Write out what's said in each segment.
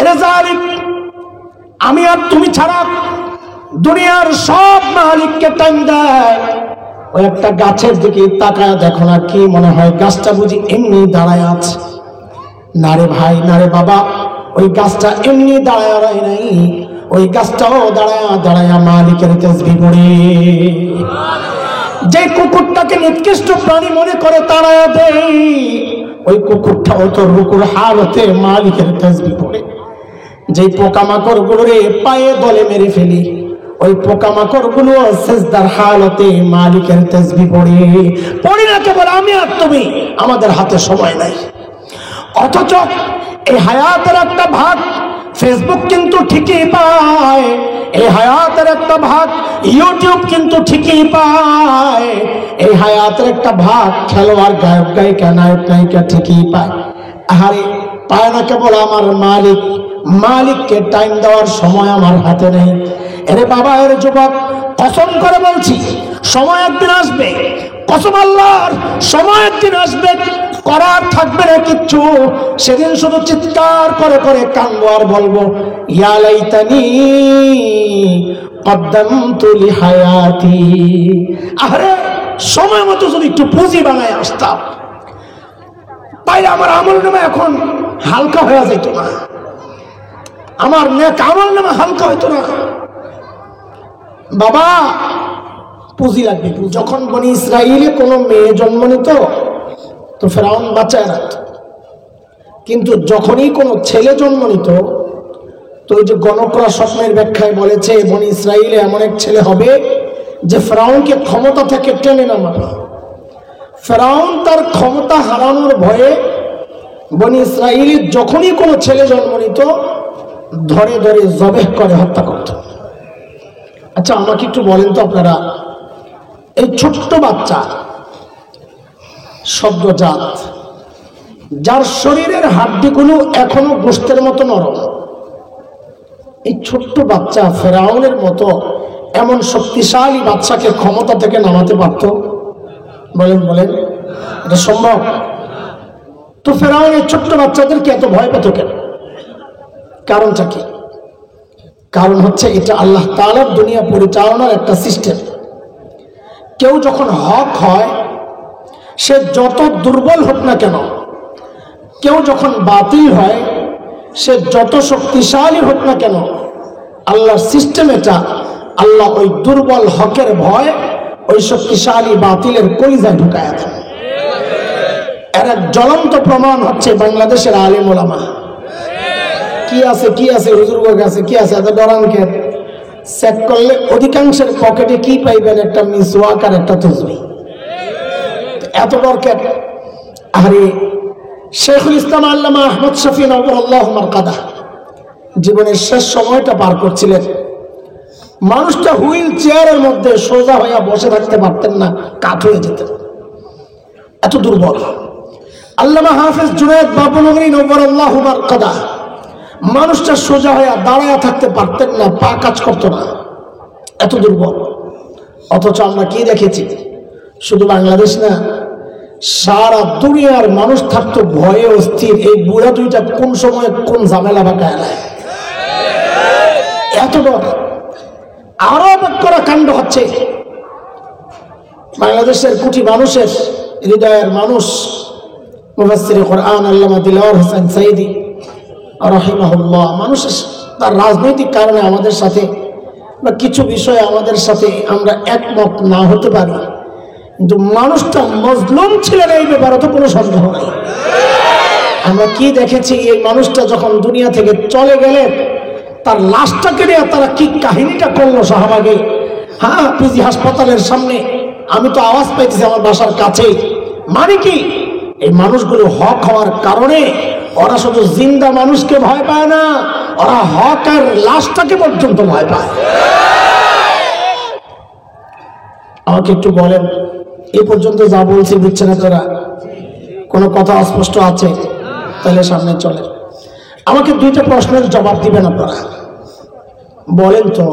এরে জালিম, আমি আর তুমি ছাড়া দুনিয়ার সব মালিককে টাইম দেয়। ওই একটা গাছের দিকে তাকায় দেখো না, কি মনে হয় গাছটা বুঝি এমনি দাঁড়ায় আছে? না রে ভাই, না রে বাবা, ওই গাছটা এমনি দাঁড়ায় নাই, ওই গাছটাও দাঁড়ায়া মালিকের তাসবিহ পড়ে। যে কুকুরটাকে নিকৃষ্ট প্রাণী মনে করে তাড়ায়া দেয়, ওই কুকুরটাও তো রুকুর হালতে মালিকের তাসবিহ পড়ে। যে পোকামাকড় গুলোরে পায়ে দলে মেরে ফেলি, ওই পোকামাকড় গুলো সিজদার হালতে মালিকের তাসবিহ পড়ে। পড়ি না কেবল আমি আর তুমি, আমাদের হাতে সময় নাই। অথচ এই হায়াতের একটা ভাগ ফেসবুক কিন্তু ঠিকই পায়, এই হায়াতের একটা ভাগ ইউটিউব কিন্তু ঠিকই পায়, এই হায়াতের একটা ভাগ খেলোয়াড়, গায়ক গায়িকা, নায়ক নায়িকা ঠিকই পায়। আরে পায় না কেবল আমার মালিক, মালিককে টাইম দেওয়ার সময় আমার হাতে নেই। এরে বাবা, এর যুবক, কসম করে বলছি সময় একদিন আসবে, কসম আল্লাহর, সময় একদিন আসবে, করার থাকবে না কিচ্ছু। সেদিন শুধু চিৎকার করে করে কাঁদবো আর বলবো, ইয়া লাইতানি কদ্দামতু লিহায়াতি। আরে সময় মতো যদি একটু পুঁজি বানায় আসতাম, তাইলে আমার আমল নামা এখন হালকা হয়ে যেত না, আমার নেক আমল নামা হালকা হইতো না। বাবা, পুঁজি লাগবে। যখন বনি ইসরাইলে কোনো মেয়ে জন্ম নিত তো ফেরাউন বাঁচায় রাখত, কিন্তু যখনই কোনো ছেলে জন্ম নিত তো ওই যে গণকরা স্বপ্নের ব্যাখ্যায় বলেছে বনি ইসরাইলে এমন এক ছেলে হবে যে ফেরাউনকে ক্ষমতা থেকে টেনে নামাবে। ফেরাউন তার ক্ষমতা হারানোর ভয়ে বনি ইসরাইলে যখনই কোনো ছেলে জন্ম নিত ধরে ধরে জবেহ করে হত্যা করত। আচ্ছা আমাকে একটু বলেন তো আপনারা, এই ছোট্ট বাচ্চা সদ্যজাত, যার শরীরের হাড্ডিগুলো এখনো গোশতের মতো নরম, এই ছোট্ট বাচ্চা ফেরাউনের মতো এমন শক্তিশালী বাচ্চাকে ক্ষমতা থেকে নামাতে পারত? বলেন বলেন, এটা সম্ভব? তো ফেরাউন এই ছোট্ট বাচ্চাদেরকে এত ভয় পেত কেন? কারণটা কি? কারণ হচ্ছে এটা আল্লাহ তাআলার দুনিয়া পরিচালনার একটা সিস্টেম। কেউ যখন হক হয়, সে যত দুর্বল হোক না কেন, কেউ যখন বাতিল হয়, সে যত শক্তিশালী হোক না কেন, আল্লাহর সিস্টেম এটা, আল্লাহ ওই দুর্বল হকের ভয় ওই শক্তিশালী বাতিলের কলিজায় ঢুকায় দেন। এর এক জ্বলন্ত প্রমাণ হচ্ছে বাংলাদেশের আলেম ওলামা। কি আছে কি আছে হুজুরবর্গ আছে, কি আছে এত ডরানকে? চেক করলে অধিকাংশের পকেটে কি পাইবেন? একটা মিসওয়াক আর একটা তসবিহ। এত দরকার। আরে শেখুল ইসলাম আল্লামা আহমদ শফি নবরুল্লাহ মারকাদা জীবনের শেষ সময়টা পার করছিলেন। মানুষটা হুইল চেয়ারের মধ্যে সোজা হইয়া বসে থাকতে পারতেন না, কাঠ হয়ে যেতেন, এত দুর্বল। আল্লামা হাফেজ জুনায়েদ বাবুনগরী নবরুল্লাহ মারকাদা মানুষটা সোজা হইয়া দাঁড়ায়া থাকতে পারতেন না, পা কাজ করতো না, এত দুর্বল। অথচ আমরা কি দেখেছি? শুধু বাংলাদেশ না, সারা দুনিয়ার মানুষ থাকতো ভয়ে অস্থির, এই বুড়া দুইটা কোন সময় কোন ঝামেলা বাঁকায় নেয়। এত ডর। আরো করা কাণ্ড হচ্ছে। বাংলাদেশের কোটি মানুষের হৃদয়ের মানুষ মুফাসসিরে কোরআন আল্লামা দিলওয়ার হোসেন সাইদি রাহিমাহুল্লাহ, মানুষের তার রাজনৈতিক কারণে আমাদের সাথে বা কিছু বিষয়ে আমাদের সাথে আমরা একমত না হতে পারি, কিন্তু মানুষটা মজলুম ছিলেন এই ব্যাপারে তো কোনো সন্দেহ নাই। আমরা কি দেখেছি, এই মানুষটা যখন দুনিয়া থেকে চলে গেলেন, তার লাশটাকে নিয়ে তারা কি কাহিনীটা করলো শাহবাগে। হ্যাঁ, পিজি হাসপাতালের সামনে আমি তো আওয়াজ পাইতেছি আমার বাসার কাছেই। মানে কি, এই মানুষগুলো হক হওয়ার কারণে ওরা শুধু জিন্দা মানুষকে ভয় পায় না, ওরা হক আর লাশটাকে পর্যন্ত ভয় পায়। আমাকে একটু বলেন, এই পর্যন্ত যা বলছি বুঝছেন আপনারা? কোনো কথা অস্পষ্ট আছে? তাহলে সামনে চলে। আমাকে দুইটা প্রশ্নের জবাব দিবেন আপনারা। বলেন তো,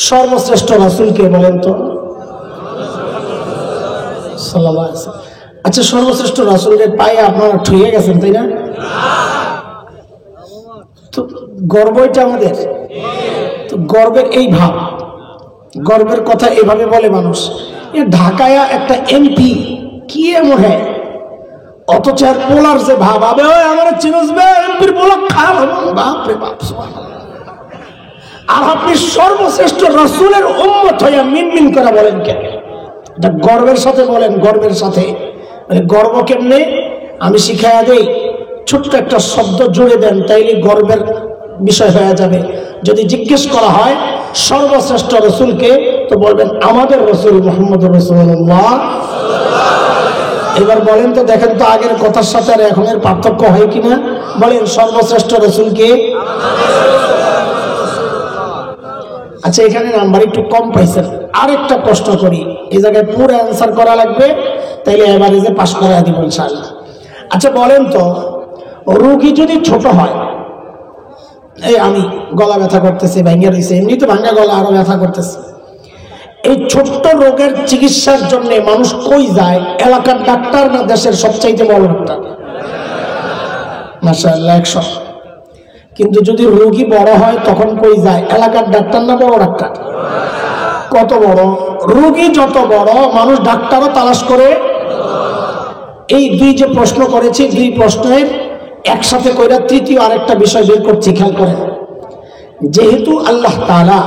সর্বশ্রেষ্ঠ রাসূলকে বলেন তো? সাল্লাল্লাহু আলাইহি ওয়াসাল্লাম। আচ্ছা, সর্বশ্রেষ্ঠ রাসূলের পায়ে আপনারা ঠুয়ে গেছেন, তাই না? তো গর্ব এটা আমাদের। তো গর্বের এই ভাব, গর্বের কথা এভাবে বলে মানুষ। ঢাকায় একটা এমপি কি এমন হ্যাঁ, অথচ আর পোলার যে ভাব আবে ওই আমার চিনসবে এমপির পোলা খারাপ বাপ রে বাপ। আর আপনি সর্বশ্রেষ্ঠ রাসূলের উম্মত হইয়া মিনমিন করে বলেন কেন? এটা গর্বের সাথে বলেন, গর্বের সাথে। মানে গর্ব কেমনে আমি শিখাইয়া দেই, ছোট্ট একটা শব্দ জুড়ে দেন, তাইলে গর্বের বিষয় হয়ে যাবে। যদি জিজ্ঞেস করা হয় সর্বশ্রেষ্ঠ রসুলকে, তো বলবেন আমাদের রসুল মুহাম্মদুর রাসূলুল্লাহ। এবার বলেন তো, দেখেন তো আগের কথার সাথে আর এখনের পার্থক্য হয় কিনা। বলেন সর্বশ্রেষ্ঠ রসুলকে। আচ্ছা, এখানে নাম্বার একটু কম পাইছেন, আরেকটা প্রশ্ন করি, এই জায়গায় পুরো অ্যান্সার করা লাগবে, তাইলে এবারে যে পাশ করে দিব ইনশাআল্লাহ। আচ্ছা বলেন তো, রোগী যদি ছোট হয়, এই আমি গলা ব্যথা করতেছে, ভাঙ্গা রয়েছে, এমনি তো ভাঙ্গা গলা আরো ব্যথা করতেছে, এই ছোট্ট রোগের চিকিৎসার জন্য মানুষ কই যায়? এলাকার ডাক্তার না দেশের সবচাইতে বড় ডাক্তার? মাশাআল্লাহ 100। কিন্তু যদি রোগী বড় হয় তখন কই যায়? এলাকার ডাক্তার না বড় ডাক্তার? কত বড় রোগী যত বড়, মানুষ ডাক্তারও তালাশ করে। এই দুই যে প্রশ্ন করেছি, দুই প্রশ্নের একসাথে কইরা তৃতীয় আরেকটা বিষয় বের করছি, খেয়াল করেন। যেহেতু আল্লাহ তাআলা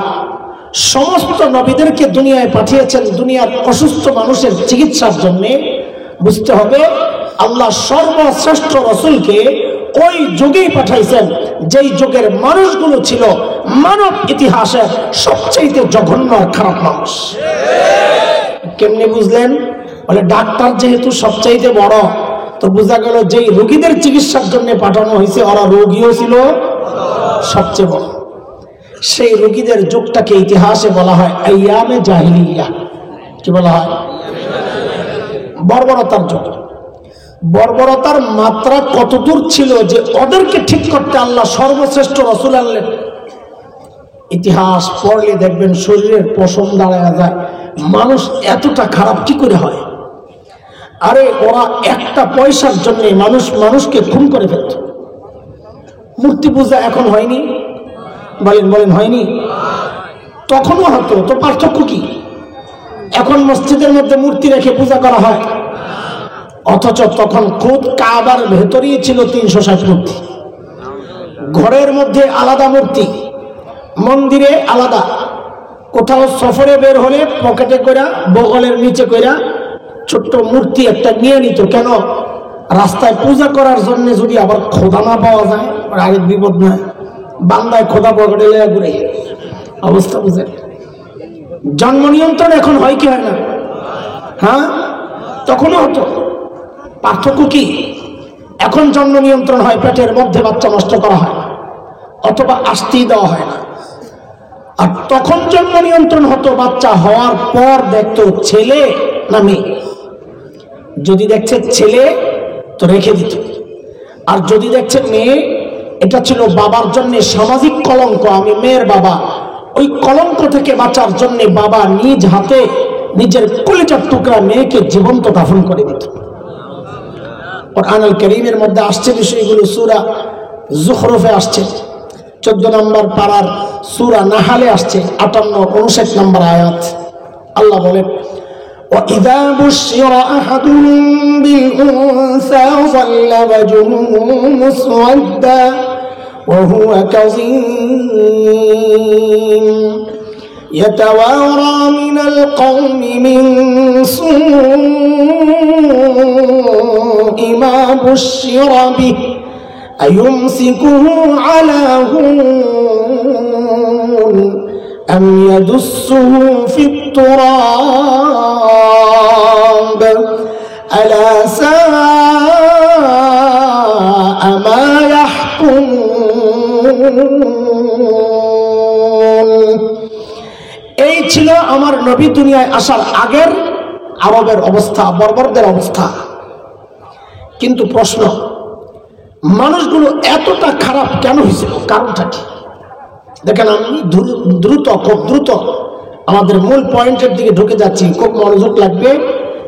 সমস্ত নবীদেরকে দুনিয়ায় পাঠিয়েছেন দুনিয়ার অসুস্থ মানুষের চিকিৎসার জন্য, বুঝতে হবে আল্লাহ সর্বশ্রেষ্ঠ রসুলকে ওই যুগেই পাঠাইছেন যেই যুগের মানুষগুলো ছিল মানব ইতিহাসের সবচেয়ে জঘন্য আর খারাপ মানুষ। কেমনি বুঝলেন? বলে ডাক্তার যেহেতু সবচাইতে বড়, তো বোঝা গেল যেই রোগীদের চিকিৎসার জন্য পাঠানো হয়েছে ওরা রোগীও ছিল সবচেয়ে বড়। সেই রোগীদের যুগটাকে ইতিহাসে বলা হয় আইয়ামে জাহিলিয়া। কি বলা হয়? বর্বরতার যুগ। বর্বরতার মাত্রা কতদূর ছিল যে ওদেরকে ঠিক করতে আল্লাহ সর্বশ্রেষ্ঠ রসুল আনলেন। ইতিহাস পড়লে দেখবেন শরীরের পশম দাঁড়ায় যায়, মানুষ এতটা খারাপ কি করে হয়? আরে ওরা একটা পয়সার জন্য মানুষকে খুন করে ফেলত। মূর্তি পূজা এখন হয়নি? বলেন বলেন, হয়নি? তখনও হতো, তো পার্থক্য কি? এখন মসজিদের মধ্যে মূর্তি রেখে পূজা করা হয়, অথচ তখন খুদ কাবার ভেতরেই ছিল 360 মূর্তি। ঘরের মধ্যে আলাদা মূর্তি, মন্দিরে আলাদা। কোথাও সফরে বের হলে পকেটে কইরা বগলের নিচে কইরা ছোট্ট মূর্তি একটা নিয়ে নিত। কেন? রাস্তায় পূজা করার জন্য যদি আবার খোদা না পাওয়া যায়, আরেক বিপদ নয়। বান্দায় খোদা পকেটে লেগে ঘুরে, অবস্থা বুঝেন। জন্ম নিয়ন্ত্রণ এখন হয় কি হয় না? হ্যাঁ, তখনও হতো। পার্থক্য কি? এখন জন্ম নিয়ন্ত্রণ হয়, পেটের মধ্যে বাচ্চা নষ্ট করা হয়, অথবা আসতেই দেওয়া হয় না। আর তখন জন্ম নিয়ন্ত্রণ হতো, বাচ্চা হওয়ার পর দেখতো ছেলে না মেয়ে। যদি দেখছে ছেলে তো রেখে দিত, আর যদি দেখছে মেয়ে, এটা ছিল বাবার জন্য সামাজিক কলঙ্ক। আমি মেয়ের বাবা, ওই কলঙ্ক থেকে বাঁচার জন্য বাবা নিজ হাতে নিজের কলিজার টুকরা মেয়েকে জীবন্ত দাফন করে দিত। কুরআনুল কারীমের মধ্যে আসছে বিষয়গুলো, সূরা যুখরুফে আসছে 14 নম্বর পারার, সূরা নাহালে আসছে 58-59 নম্বর আয়াত। আল্লাহ বলেন, وَإِذَا بُشِّرَ أَحَدٌ بِالْأُنثَى ظَلَّ وَجْهُهُ مُسْوَدًّا وَهُوَ كَظِيمٌ يَتَوَارَى مِنَ الْقَوْمِ مِنْ سُوءِ مَا بُشِّرَ بِهِ أَيُمْسِكُهُ عَلَى هُونٍ أَمْ يَدُسُّهُ فِي التُّرَابِ أَلَا سَاءَ مَا يَحْكُمُونَ। এই ছিল আমার নবী দুনিয়ায় আসার আগের আরবের অবস্থা, বর্বরদের অবস্থা। কিন্তু প্রশ্ন, মানুষগুলো এতটা খারাপ কেন হয়েছিল? কারণটা কি? দেখেন, আমি খুব দ্রুত আমাদের মূল পয়েন্টের দিকে ঢুকে যাচ্ছি, খুব মনোযোগ লাগবে,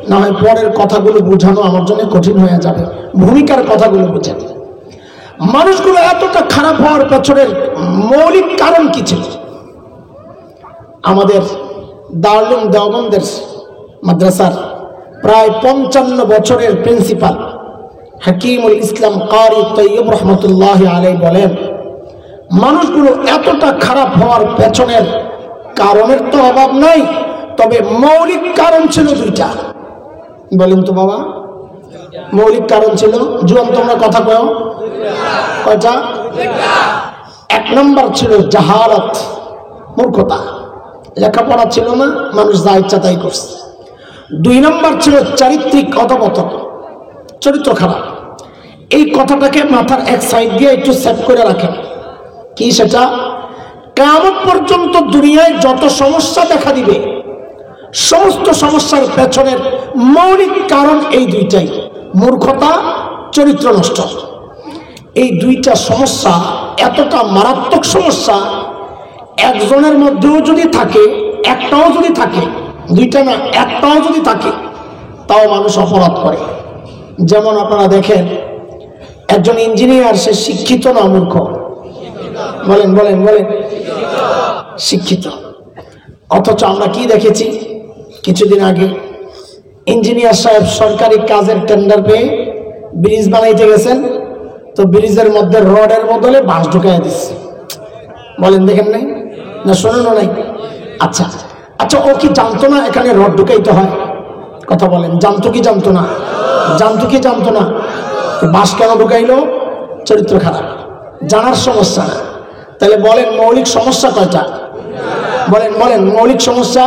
না হয় পরের কথাগুলো বোঝানো আমার জন্য কঠিন হয়ে যাবে। ভূমিকার কথাগুলো বুঝেন। মানুষগুলো এতটা খারাপ হওয়ার পেছনের মৌলিক কারণ কি ছিল? আমাদের দারুল দেওবন্দের মাদ্রাসার প্রায় 55 বছরের প্রিন্সিপাল হাকিমুল ইসলাম কারি তৈয়ব রহমতুল্লাহ আলাই বলেন, মানুষগুলো এতটা খারাপ হওয়ার পেছনের কারণের তো অভাব নাই, তবে মৌলিক কারণ ছিল দুইটা। বলেন তো বাবা, মৌলিক কারণ ছিল? জুয়ান তোমরা কথা কও, কয়টা? এক নম্বর ছিল জাহালত, মূর্খতা, লেখাপড়া ছিল না, মানুষ যা ইচ্ছা তাই করছে। 2 নম্বর ছিল চারিত্রিক অধপতন, চরিত্র খারাপ। এই কথাটাকে মাথার এক সাইড দিয়ে একটু সেভ করে রাখেন। কি সেটা? কিয়ামত পর্যন্ত দুনিয়ায় যত সমস্যা দেখা দিবে, সমস্ত সমস্যার পেছনের মৌলিক কারণ এই দুইটাই, মূর্খতা, চরিত্র নষ্ট। এই দুইটা সমস্যা এতটা মারাত্মক সমস্যা, একজনের মধ্যেও যদি থাকে, একটাও যদি থাকে, দুইটা না একটাও যদি থাকে, তাও মানুষ অপরাধ করে। যেমন আপনারা দেখেন, একজন ইঞ্জিনিয়ার, সে শিক্ষিত না মূর্খ? বলেন বলেন বলেন, শিক্ষিত। অথচ আমরা কি দেখেছি কিছুদিন আগে, ইঞ্জিনিয়ার সাহেব সরকারি কাজের টেন্ডার পেয়ে ব্রিজ বানাইতে গেছেন, তো ব্রিজের মধ্যে রডের বদলে বাঁশ ঢুকাই দিচ্ছে। বলেন দেখেন নাই না, শোনেন নাই? আচ্ছা আচ্ছা, ও কি জানতো না এখানে রড ঢুকাইতে হয়? কথা বলেন, জানতো কি জানতো না? জানতো কি জানতো না? বাঁশ কেন ঢুকাইলো? চরিত্র খারাপ, জানার সমস্যা না। তাহলে বলেন মৌলিক সমস্যা কয়টা? বলেন বলেন, মৌলিক সমস্যা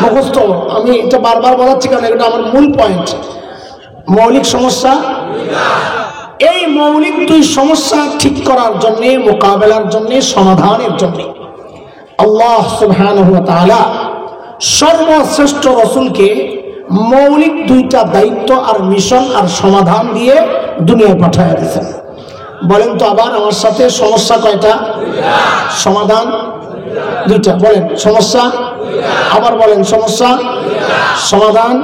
মুখস্থ। আমি এটা বারবার বলাচ্ছি কারণ এটা আমার মূল পয়েন্ট। মৌলিক সমস্যা, এই মৌলিক 2 সমস্যা ঠিক করার জন্য, মোকাবেলার জন্য, সমাধানের জন্য আল্লাহ সুবহানাহু ওয়া তাআলা সর্বশ্রেষ্ঠ রাসূলকে মৌলিক 2টা দায়িত্ব আর মিশন আর সমাধান দিয়ে দুনিয়ায় পাঠিয়ে দিয়েছেন। বলেন তো আবার আমার সাথে, সমস্যা কয়টা? সমাধান 2টা। বলেন সমস্যা, আবার বলেন সমস্যা, সমাধান।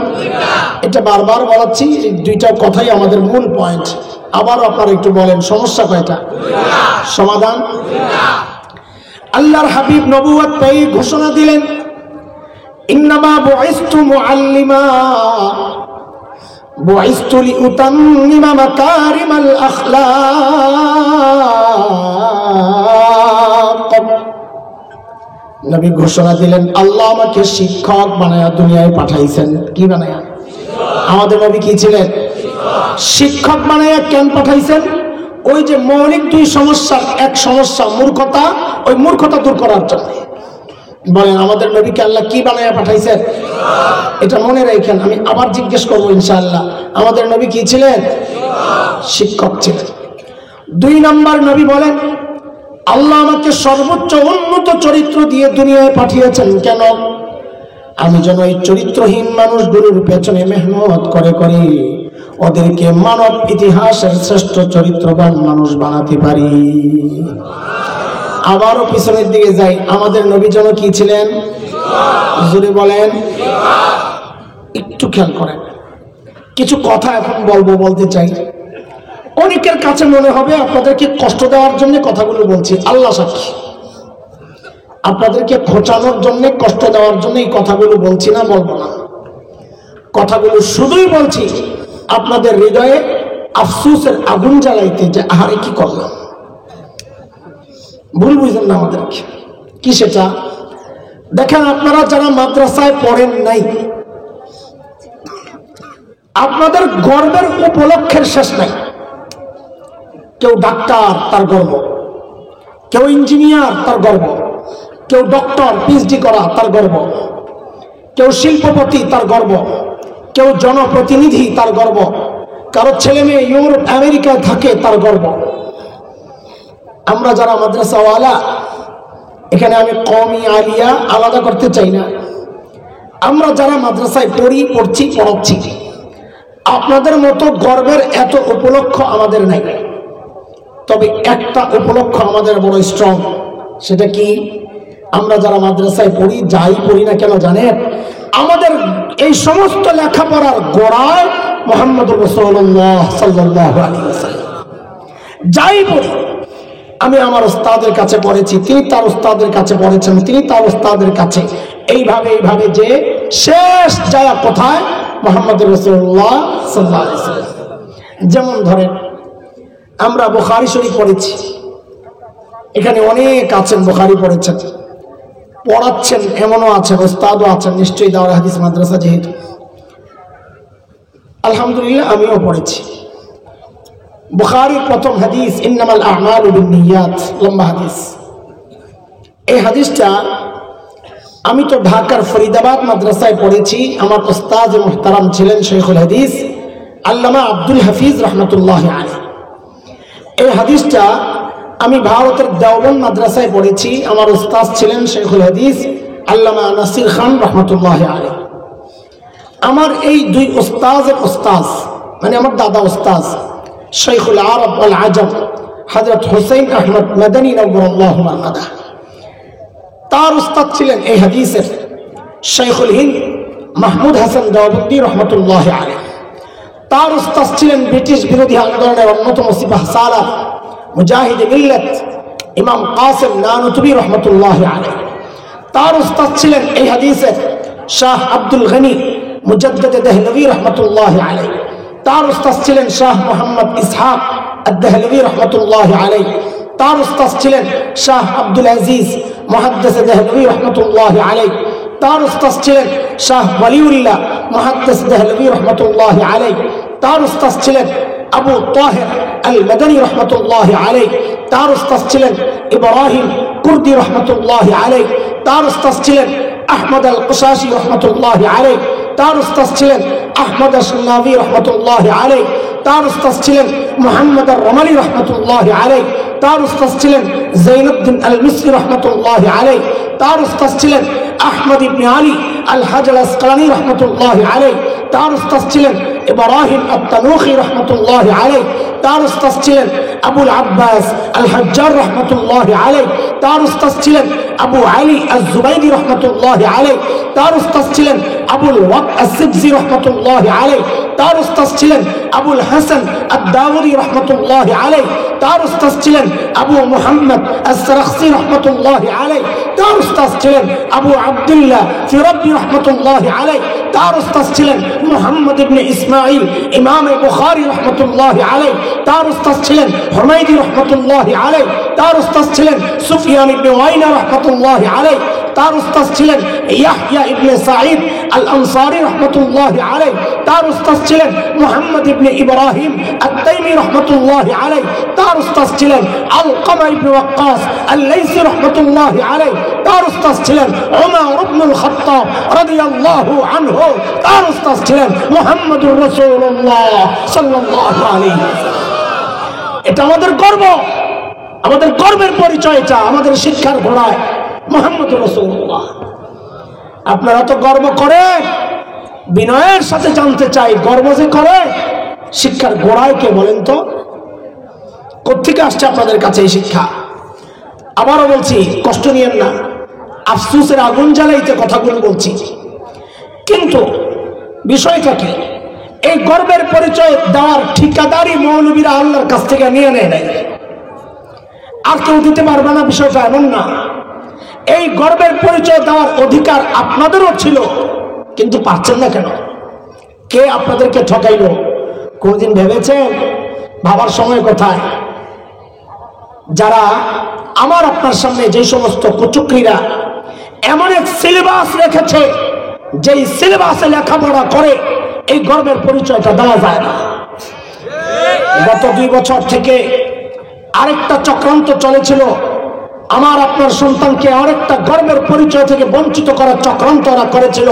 এটা বারবার বলাচ্ছি, 2টা কথাই আমাদের মূল পয়েন্ট। আবার আপনারা একটু বলেন, সমস্যা কয়টা? সমাধান। আল্লাহর হাবিব নবুয়ত পেয়ে ঘোষণা দিলেন, ইন্নামা বুইসতু মুআল্লিমা বুইসতু লিউতাম্মিমা মাকারিমাল আখলাক। নবী ঘোষণা দিলেন, আল্লাহ আমাকে শিক্ষক বানায়া দুনিয়ায় পাঠাইছেন। কি বানায়া? আমাদের নবী কি ছিলেন? শিক্ষক বানায়া। কেন পাঠাইছেন? ওই যে মৌলিক 2 সমস্যার এক সমস্যা মূর্খতা, ওই মূর্খতা দূর করার জন্য। বলেন আমাদের নবীকে আল্লাহ কি বানায়া পাঠাইছেন? এটা মনে রাখেন, আমি আবার জিজ্ঞেস করবো ইনশাআল্লাহ। আমাদের নবী কি ছিলেন? শিক্ষক ছিলেন। 2 নম্বর নবী বলেন, আল্লাহ আমাকে সর্বোচ্চ উন্নত চরিত্র দিয়ে দুনিয়ায় পাঠিয়েছেন। কেন? আমি যেন এই চরিত্রহীন মানুষগুলোর পেছনে মেহনত করে করে ওদেরকে মানব ইতিহাসের শ্রেষ্ঠ চরিত্রবান মানুষ বানাতে পারি। আবারও পিছনের দিকে যাই, আমাদের নবী যেন কি ছিলেন? জোরে বলেন, একটু খেয়াল করেন। কিছু কথা এখন বলতে চাই। অনেকের কাছে মনে হবে আপনাদেরকে কষ্ট দেওয়ার জন্য কথাগুলো বলছি, আল্লাহ সাক্ষী। আপনাদেরকে খোঁচানোর জন্য, কষ্ট দেওয়ার জন্য এই কথাগুলো বলছি না, বলবো না। কথাগুলো শুধুই বলছি আপনাদের হৃদয়ে আফসোসের আগুন জ্বালাইতে, যে আহারে কি করলাম। ভুল বুঝলেন না আমাদেরকে। কি সেটা? দেখেন, আপনারা যারা মাদ্রাসায় পড়েন নাই, আপনাদের গর্বের উপলক্ষের শেষ নাই। কেউ ডাক্তার, তার গর্ব। কেউ ইঞ্জিনিয়ার, তার গর্ব। কেউ ডক্টর, পিএইচডি করা, তার গর্ব। কেউ শিল্পপতি, তার গর্ব। কেউ জনপ্রতিনিধি, তার গর্ব। কারো ছেলে মেয়ে ইউরোপ আমেরিকায় থাকে, তার গর্ব। আমরা যারা মাদ্রাসাওয়ালা, এখানে আমি কওমি আলিয়া আলাদা করতে চাই না। আমরা যারা মাদ্রাসায় পড়ছি, পড়াচ্ছি, আপনাদের মতো গর্বের এত উপলক্ষ আমাদের নাই। তবে একটা উপলক্ষ আমাদের বড় স্ট্রং। সেটা কি? আমরা যারা মাদ্রাসায় পড়ি, যাই পড়ি না কেন জানেন, আমাদের এই সমস্ত লেখাপড়ার গোড়ায় মুহাম্মদুর রাসূলুল্লাহ সাল্লাল্লাহু আলাইহি ওয়াসাল্লাম। যাই বলি, আমি আমার ওস্তাদের কাছে পড়েছি, তিনি তার ওস্তাদের কাছে পড়েছেন, তিনি তার ওস্তাদের কাছে, এইভাবে এইভাবে যে শেষ যায় কোথায়? মুহাম্মদ রাসূলুল্লাহ সাল্লাল্লাহু আলাইহি ওয়াসাল্লাম। যেমন ধরেন আমরা বুখারী শরীফ পড়েছি, এখানে অনেক আছেন বুখারী পড়েছেন, পড়াচ্ছেন এমনও আছেন, ওস্তাদও আছেন, নিশ্চয়ই দাওরাহ হাদিস মাদ্রাসা যেহেতু, আলহামদুলিল্লাহ আমিও পড়েছি। বুখারীর প্রথম হাদিস ইন্নামাল আ'মালু বিন্নিয়াত, লম্বা হাদিস। এই হাদিসটা আমি তো ঢাকার ফরিদাবাদ মাদ্রাসায় পড়েছি, আমার উস্তাদ মুহতারাম ছিলেন শাইখুল হাদিস আল্লামা আব্দুল হাফিজ রাহমাতুল্লাহি আলাইহি। এই হাদিসটা আমি ভারতের দেওবন্দ মাদ্রাসায় পড়েছি, আমার উস্তাদ ছিলেন শাইখুল হাদিস আল্লামা নাসির খান রাহমাতুল্লাহি আলাইহি। আমার এই দুই উস্তাদের উস্তাদ মানে আমার দাদা উস্তাদ শাইখুল আরব ওয়াল আজম হযরত হুসাইন আহমদ মাদানী নওয়ারাল্লাহু মারকাদা, তার উস্তাদ ছিলেন এই হাদিসের শাইখুল হিন্দ মাহমুদ হাসান দেওবন্দি রহমতুল্লাহ আলাইহি। তার উস্তাদ ছিলেন ব্রিটিশ বিরোধী আন্দোলনের অন্যতম সিপাহসালার মুজাহিদ মিল্লাত ইমাম কাসিম নানুতুবি রহমতুল্লাহ আলাইহি। তার উস্তাদ ছিলেন এই হাদিসের শাহ আব্দুল গনি মুজাদ্দিদ দেহলভী রহমতুল্লাহ আলাইহি। তার উস্তাদ ছিলেন শাহ মোহাম্মদ ইসহাক আদ-দেহলভী রহমতুল্লাহ আলাইহি। তার উস্তাদ ছিলেন শাহ আব্দুল আজিজ মুহাদ্দিস দেহলভী রহমতুল্লাহ আলাইহি। তার উস্তাদ ছিলেন শাহ ওয়ালিউল্লাহ মুহাদ্দিস দেহলভী রহমতুল্লাহ আলাইহি। তার উস্তাদ ছিলেন আবু তাহের আল মাদানী রহমতুল্লাহ আলাইহি। তার উস্তাদ ছিলেন ইব্রাহিম কুর্দি রহমতুল্লাহ আলাইহি। তার উস্তাদ ছিলেন আহমদ আল কুশাশি রহমতুল্লাহ আলাইহি। তার উস্তাদ ছিলেন আহমদ আশ-শানাবি রহমতুল্লাহ আলাইহি। তার উস্তাদ ছিলেন মুহাম্মদ আর-রমালি রহমতুল্লাহ আলাইহি। তার উস্তাদ ছিলেন জৈনুদ্দিন আল মিসরি রহমতুল্লাহ আলাইহি। তার উস্তাদ ছিলেন আহমদ ইবনে আলী আল হাজ আল আসকালানি রহমতুল্লাহ আলাইহি। তার উস্তাদ ছিলেন ইব্রাহিম আত-তানুখি রহমতুল্লাহ আলাইহি। তার উস্তাদ ছিলেন আবুল আব্বাস আল হাজ্জার রহমতুল্লাহ আলাইহি। তার উস্তাদ ছিলেন আবু আলী আজ-জুবাইদি রহমতুল্লাহ আলাইহি। তার উস্তাদ ছিলেন আবুল ওয়াক আস-সিবজি রহমতুল্লাহ আলাইহি। তার উস্তাদ ছিলেন আবুল হাসান আদ-দাউদি রহমতুল্লাহ আলাইহি। তার উস্তাদ ছিলেন আবু মুহাম্মদ আস-সারাখসি রহমতুল্লাহ আলাইহি। তার উস্তাদ ছিলেন আবু আব্দুল্লাহ ফিরাবি রহমতুল্লাহ আলাইহি। তার উস্তাদ ছিলেন মুহাম্মদ ইবনে ইসমাঈল ইমাম বুখারী রহমতুল্লাহ আলাইহি। তার উস্তাদ ছিলেন হুমায়দি রহমতুল্লাহ আলাইহি। তার উস্তাদ ছিলেন সুফিয়ান ইবনে ওয়াইনা রহমতুল্লাহ আলাইহি। তার উস্তাদ ছিলেন ইয়াহইয়া ইবনে সাঈদ আল আনসারী রহমতুল্লাহ আলাইহি। তার উস্তাদ ছিলেন মুহাম্মদ ইবনে ইব্রাহিম আত-তাইমি রহমতুল্লাহ আলাইহি। তার উস্তাদ ছিলেন আলকামা ইবনে ওয়াক্কাস আল-লাইসি রহমতুল্লাহ আলাইহি। তার উস্তাদ ছিলেন উমর ইবনুল খাত্তাব রাদিয়াল্লাহু আনহু। তার উস্তাদ ছিলেন মুহাম্মদুর রাসূলুল্লাহ সাল্লাল্লাহু আলাইহি ওয়াসাল্লাম। এটা আমাদের গর্ব, আমাদের গর্বের পরিচয়, এটা আমাদের শিক্ষার ঘোড়ায় মুহাম্মদুর রাসূলুল্লাহ। আপনারা তো গর্ব করেন, বিনয়ের সাথে জানতে চাই গর্ব যে করে শিক্ষার গোড়ায় কে বলেন তো? কোত্থেকে আসছে আপনাদের কাছে এই শিক্ষা? আবারও বলছি, কষ্ট নিয়েন না, আফসোসের আগুন জ্বালাইতে কথাগুলো বলছি, কিন্তু বিষয়টাকে এই গর্বের পরিচয় দেওয়ার ঠিকাদারি মৌলবীরা আল্লাহর কাছ থেকে নিয়ে নেয় নাই, আর কেউ দিতে পারবে না, বিষয়টা এমন না। এই গর্বের পরিচয় দেওয়ার অধিকার আপনাদেরও ছিল, কিন্তু পাচ্ছেন না কেন? কে আপনাদেরকে ঠকাইল? কোনদিন ভেবেছেন? ভাবার সময় কোথায়? যারা আমার আপনার সামনে যে সমস্ত কুচক্রীরা এমন এক সিলেবাস রেখেছে, যেই সিলেবাসে লেখাপড়া করে এই গর্বের পরিচয়টা দেওয়া যায় না। গত 2 বছর থেকে আরেকটা চক্রান্ত চলেছিল, আমার আপনার সন্তানকে আরেকটা গর্বের পরিচয় থেকে বঞ্চিত করার চক্রান্ত ওরা করেছিল।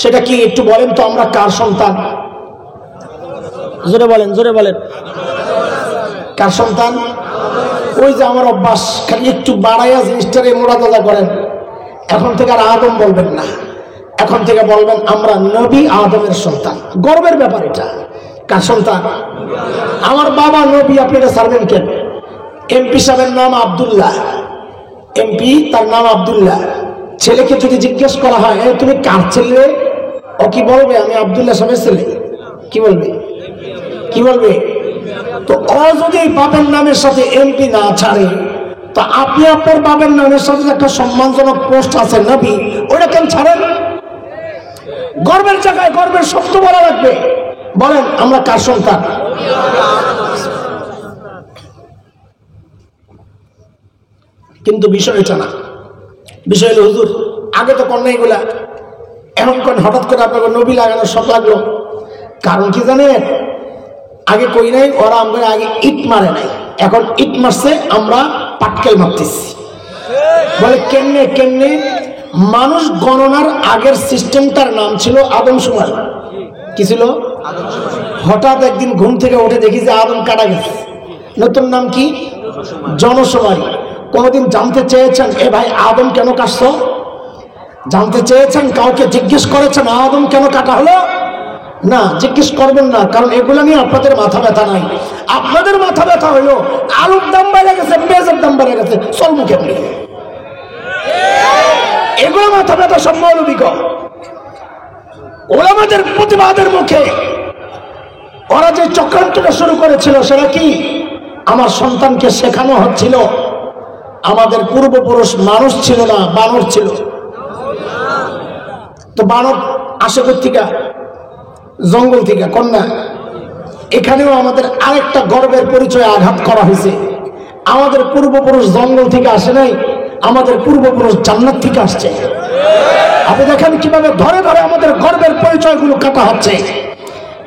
সেটা কি একটু বলেন তো, আমরা কার সন্তান? জোরে বলেন, জোরে বলেন, কার সন্তান? ওই যে আমার অভ্যাস, খালি একটু বাড়াইয়া জিনিসটারে মোড়াদাদা করেন। এখন থেকে আর আদম বলবেন না, এখন থেকে বলবেন আমরা নবী আদমের সন্তান। গর্বের ব্যাপার এটা। কার সন্তান? আমার বাবা নবী, আপনি এটা ছাড়বেন কেন? এমপি সাহেবের নাম আব্দুল্লাহ, এমপি তার নাম আব্দুল্লাহ। ছেলেকে যদি জিজ্ঞেস করা হয় তুমি কার ছেলে, ও কি বলবে? আমি আব্দুল্লাহ সাহেবের ছেলে। কি বলবে? কি বলবে? তো ও যদি বাপের নামের সাথে এমপি না ছাড়ে, তো আপনি আপনার বাপের নামের সাথে একটা সম্মানজনক পোস্ট আছে নবী, ওটা কেন ছাড়েন? গর্বের জায়গায় গর্বের শব্দ বলা লাগবে। বলেন আমরা কার সন্তান? কিন্তু বিষয় এটা না। বিষয় হলো হুজুর আগে তো কন্যা এগুলা, এখন কোন হঠাৎ করে আপনাকে নবী লাগানোর শখ লাগলো। কারণ কি জানেন? আগে কই নাই, ওরা আমরা আগে ইট মারে নাই, এখন ইট মারছে, আমরা পাটকেল মারতেছি। বলে কেমনে কেমনে? মানুষ গণনার আগের সিস্টেমটার নাম ছিল আদমশুমারি। কি ছিল? হঠাৎ একদিন ঘুম থেকে উঠে দেখি যে আদম কাটা গেছে, নতুন নাম কি? জনশুমারি। কোনদিন জানতে চেয়েছেন এ ভাই আদম কেন কাটছো? জানতে চেয়েছেন? কাউকে জিজ্ঞেস করেছেন আদম কেন কাটা হলো? না, জিজ্ঞেস করবেন না, কারণ এগুলো নিয়ে আপনাদের মাথা ব্যথা নাই। আপনাদের মাথা ব্যথা হইলো আলুর দাম বেড়ে গেছে, পেঁয়াজের দাম বেড়ে গেছে, চলবো কেমনি? এগুলো মাথা ব্যথা সব মৌলবী। ওলামাদের প্রতিবাদের মুখে ওরা যে চক্রান্তটা শুরু করেছিল সেটা কি? আমার সন্তানকে শেখানো হচ্ছিল আমাদের পূর্বপুরুষ মানুষ ছিল না, বানর ছিল। তো বানর আসে কোত্থেকে? জঙ্গল থেকে, কন্যা। এখানেও আমাদের আরেকটা গর্বের পরিচয় আঘাত করা হয়েছে। আমাদের পূর্বপুরুষ জঙ্গল থেকে আসে নাই, আমাদের পূর্বপুরুষ জান্নাত থেকে আসছে। আপনি দেখেন কিভাবে ধরে ধরে আমাদের গর্বের পরিচয়গুলো কাটা হচ্ছে।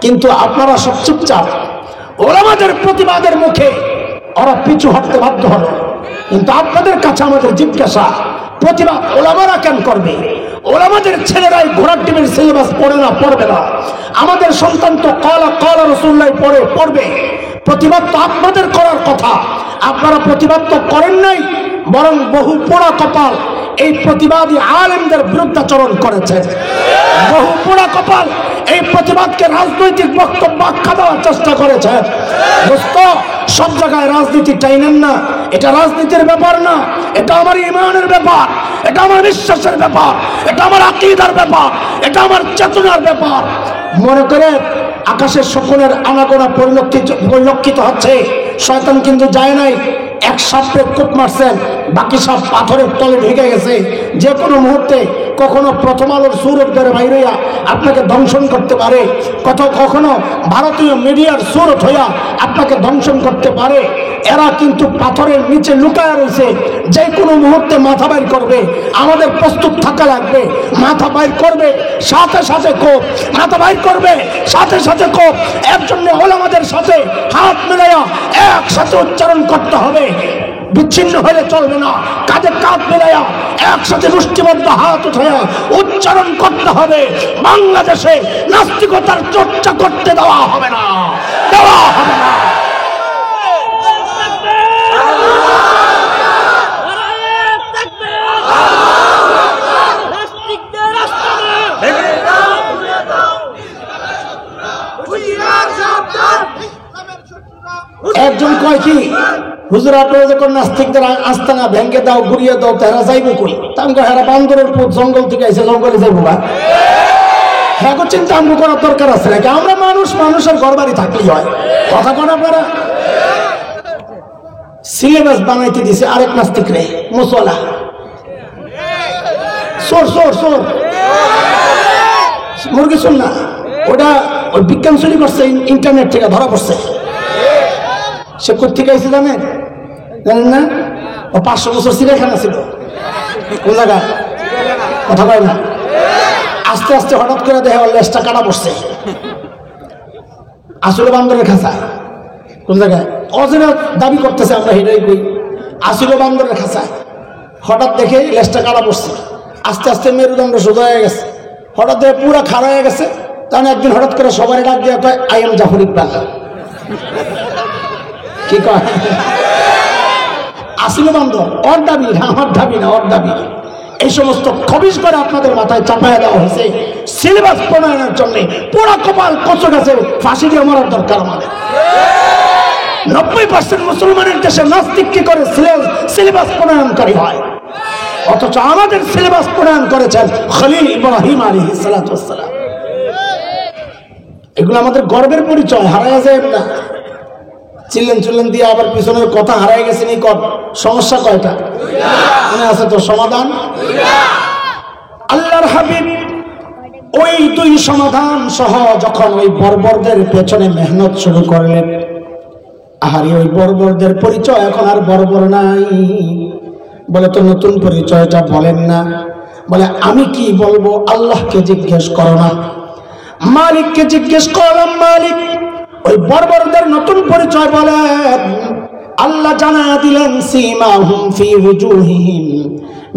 কিন্তু আপনারা সব চুপচাপ। ওলামাদের প্রতিবাদের মুখে ওরা পিছু হটতে বাধ্য হলো। কিন্তু আপনাদের কাছে আমাদের জিজ্ঞাসা, প্রতিবাদ ওলামারা কেন করবে? ওলামাদের ছেলেরাই ঘোড়ার ডিমের সিলেবাস পড়ে না, পড়বে না। আমাদের সন্তান তো কলা কলা রাসূলুল্লাহ পড়বে। প্রতিবাদ তো আপনাদের করার কথা, আপনারা প্রতিবাদ তো করেন নাই, বরং বহু পোড়া কপাল এই প্রতিবাদী আলেমদের বিরুদ্ধাচরণ করেছে। বহু পোড়া কপাল এই প্রতিবাদকে রাজনৈতিক বক্তব্য আখ্যা দেওয়ার চেষ্টা করেছে। দোস্ত, সব জায়গায় রাজনীতি টাইনেন না। এটা রাজনীতির ব্যাপার না, এটা আমার ইমানের ব্যাপার, এটা আমার বিশ্বাসের ব্যাপার, এটা আমার আকীদার ব্যাপার, এটা আমার চেতনার ব্যাপার। মনে করে আকাশের শকুনের আনাগোনা পরিলক্ষিত হচ্ছে, শয়তান কিন্তু যায় নাই। এক সাপে কূপ মারছেন, বাকি সাপ পাথরের তলে ঢেকে গেছে। যে কোনো মুহূর্তে কখনো প্রথম আলোর সুরত ধরে বাইর হইয়া আপনাকে ধ্বংসন করতে পারে, কখনো ভারতীয় মিডিয়ার সুরত হইয়া আপনাকে ধ্বংসন করতে পারে। এরা কিন্তু পাথরের নিচে লুকায়া রয়েছে, যে কোনো মুহূর্তে মাথা বাইর করবে। আমাদের প্রস্তুত থাকা লাগবে। মাথা বাইর করবে সাথে সাথে কোপ, মাথা বাইর করবে সাথে সাথে কোপ। এর জন্য ওলামাদের সাথে হাত মিলাইয়া একসাথে উচ্চারণ করতে হবে, বিচ্ছিন্ন হলে চলবে না। কাঁধে কাঁধ মিলাইয়া একসাথে মুষ্টিবদ্ধ হাত উঠাইয়া উচ্চারণ করতে হবে। বাংলাদেশে নাস্তিকতার চর্চা করতে দেওয়া হবে না, দেওয়া হবে না। একজন কয় কি, হুজুর আপনারা যখন নাস্তিকদের আস্তানা ভেঙ্গে দাও, ঘুরিয়ে দাও, তারা যাইবো কই? তামগো হেরা বান্দরের পুত জঙ্গল থেকে এসে জঙ্গলে যাইবো বা? হ্যাঁ, চিন্তা আমগো করার দরকার আছে নাকি? আমরা মানুষ, মানুষের ঘর বাড়ি থাকলেই হয়। কথা কোন আপনারা? সিলেবাস বানাইতে দিছে আরেক নাস্তিক রে, মুসলা সোর সোর সোর মুরগি শুন না, ওটা ওই বিজ্ঞান চুরি করছে, ইন্টারনেট থেকে ধরা পড়ছে। সে কোথেকে এসে জানেন? জানেন না? ও 500 বছর চিড়িয়াখানা ছিল। কোন জায়গায়? কথা কয় না। আস্তে আস্তে হঠাৎ করে দেখে ওর লেজটা কাটা পড়ছে। আসলে বান্দরের খাঁচা। কোন জায়গায়? অজেরা দাবি করতেছে, আমরা হেঁটেই কই আসলে বান্দরের খাঁচা। হঠাৎ দেখে লেজটা কাটা পড়ছে। আস্তে আস্তে মেরুদণ্ড সোজা হয়ে গেছে, হঠাৎ দেখে পুরা খাড়া হয়ে গেছে। তখন একদিন হঠাৎ করে সবাই ডাক দিয়ে কয়, আই এম জাফর ইকবাল। কি কয়? আসলে বান্দর, ওর দাবি, আমার দাবি না, ওর দাবি। এই সমস্ত খবিশ করে আপনাদের মাথায় চাপাইয়া দেওয়া হয়েছে সিলেবাস প্রণয়নের জন্য। পোড়া কপাল কচু গাছে ফাঁসি দিয়ে মারার দরকার আমাদের। 90% মুসলমানের দেশে নাস্তিক কি করে সিলেবাস প্রণয়নকারী হয়, অথচ আমাদের সিলেবাস প্রণয়ন করেছেন খলিল ইব্রাহিম আলাইহিস সালাতু ওয়াস সালাম। এগুলো আমাদের গর্বের পরিচয়, হারায়া যায় না। চিল্লেন দিয়ে আবার পিছনের কথা হারাই গেছেন। এই সমস্যা কয়টা মনে আছে তো? সমাধান আল্লাহর হাবিব ওই দুই সমাধান সহ যখন ওই বর্বরদের পেছনে মেহনত শুরু করলেন, আহারে ওই বর্বরদের পরিচয় এখন আর বর্বর নাই। বলে তো নতুন পরিচয়টা বলেন না। বলে আমি কি বলবো, আল্লাহকে জিজ্ঞেস করো না, মালিককে জিজ্ঞেস করলাম। মালিক ওই বর্বরদের নতুন পরিচয় বলেন। আল্লাহ জানা দিলেন সীমাহুম ফি ওয়ুজুহিহিম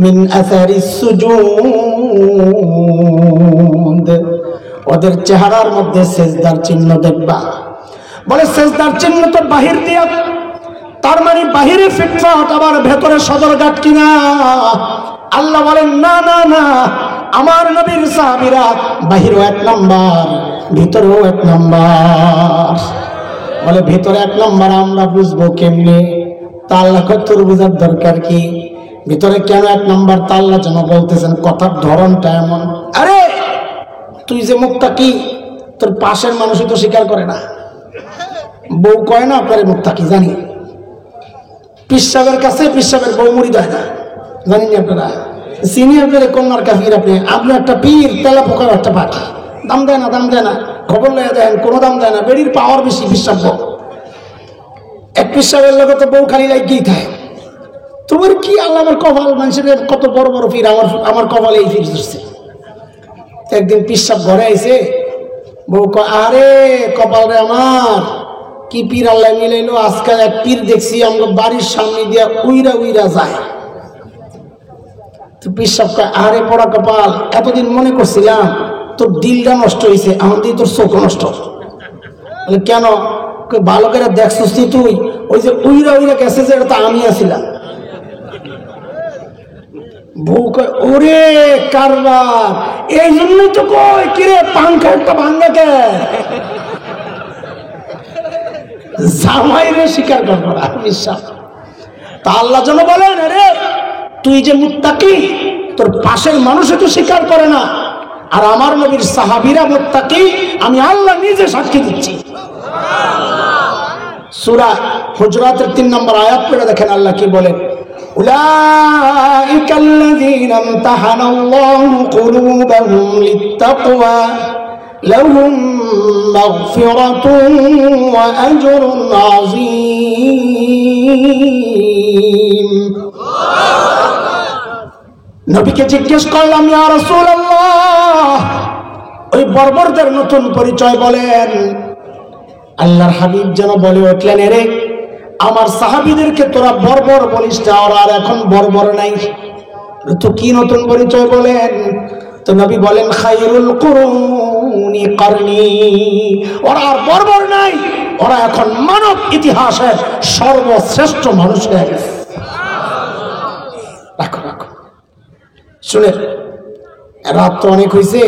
মিন আসারিস সুজুদ, ওদের চেহারার মধ্যে সেজদার চিহ্ন দেখবা। বলে সেজদার চিহ্ন তো বাহির দিয়া, তার মানে বাহিরে ফিটফাট আবার ভেতরে সদরঘাট কিনা? আল্লাহ বলেন না না না, আমার নবীর সাহাবীরা বাহিরও এক নাম্বার, ভিতরেও এক নাম্বার। বলে ভিতরে এক নাম্বার আমরা বুঝবো কেমনে? তা আল্লাহ তোর বুঝার দরকার কি? ভিতরে কেন এক নাম্বার তা আল্লাহ যেন বলতেছেন, কথার ধরনটা এমন। আরে তুই যে মুত্তাকি, তোর পাশের মানুষই তো স্বীকার করে না। বউ কয় না আপনার মুত্তাকি, জানি। পিসাবের কাছে পিসাবের বউ মুড়ি দেয় না, জানেন আপনারা? সিনিয়র কন্যার কাফির। আপনি একটা পীর, তেলা পোকার একটা পাখি, দাম দেয় না। খবর লইয়া দেন, কোনো দাম দেয় না। বেড়ির পাওয়ার বেশি পিসাব। এক পিসাবের লোক তো বউ খালি লাগিয়েই থাকে। তোমার কি আল্লাহ, আমার কপাল, মানুষের কত বড় বড় পীর, আমার কপালে এই পীর ধরছে। একদিন পিসাব ঘরে আইছে, বউ কয় আরে কপাল রে আমার, কি পীর আল্লাহ মিলাইলো। আজকাল এক পীর দেখছি আমরা বাড়ির সামনে দিয়া উইরা যায়। তো পিসাব কয় আরে পড়া কপাল, এতদিন মনে করছিলাম তোর দিলটা নষ্ট হয়েছে, আমার দিয়ে তোর চোখ নষ্ট। কেন? ভালো করে দেখছিস তুই, ওই যে উইরা গেছে যে, এটা তো আমি আছিলাম। বউ কয় ওরে কারবার, এই জন্যই তো কই কিরে পাঙ্খা একটা ভাঙ্গাকে জামাইরে স্বীকার করবো না বিশ্বাস। তা আল্লাহ যেন বলেন আরে তুই যে মুত্তাকি, তোর পাশের মানুষে তো স্বীকার করে না, আর আমার নবীর সাহাবীরা মুত্তাকি, আমি আল্লাহ নিজে সাক্ষী দিচ্ছি। সূরা হুজরাতের 3 নম্বর আয়াত পড়ে দেখেন আল্লাহ কি বলেন, উলাইকাল্লাযীনা ইমতাহানাল্লাহু কুলুবাহুম লিত্তাকওয়া লাহুম মাগফিরাতুন ওয়া আজরুন আযীম। নবীকে জিজ্ঞেস করলাম ইয়া রাসূলুল্লাহ, ওই বর্বরদের নতুন পরিচয় বলেন। আল্লাহর হাবিব যেন বলে উঠলেন, রে আমার সাহাবীদেরকে তোরা বর্বর বলিস না, ওরা আর এখন বর্বর নাই। তো কি নতুন পরিচয় বলেন? তো নবী বলেন খায়রুল কুরুনি করনি, ওরা আর বর্বর নাই, ওরা এখন মানব ইতিহাসের সর্বশ্রেষ্ঠ মানুষ হয়ে গেছে। রাখো শুনে, রাত তো অনেক হয়েছে,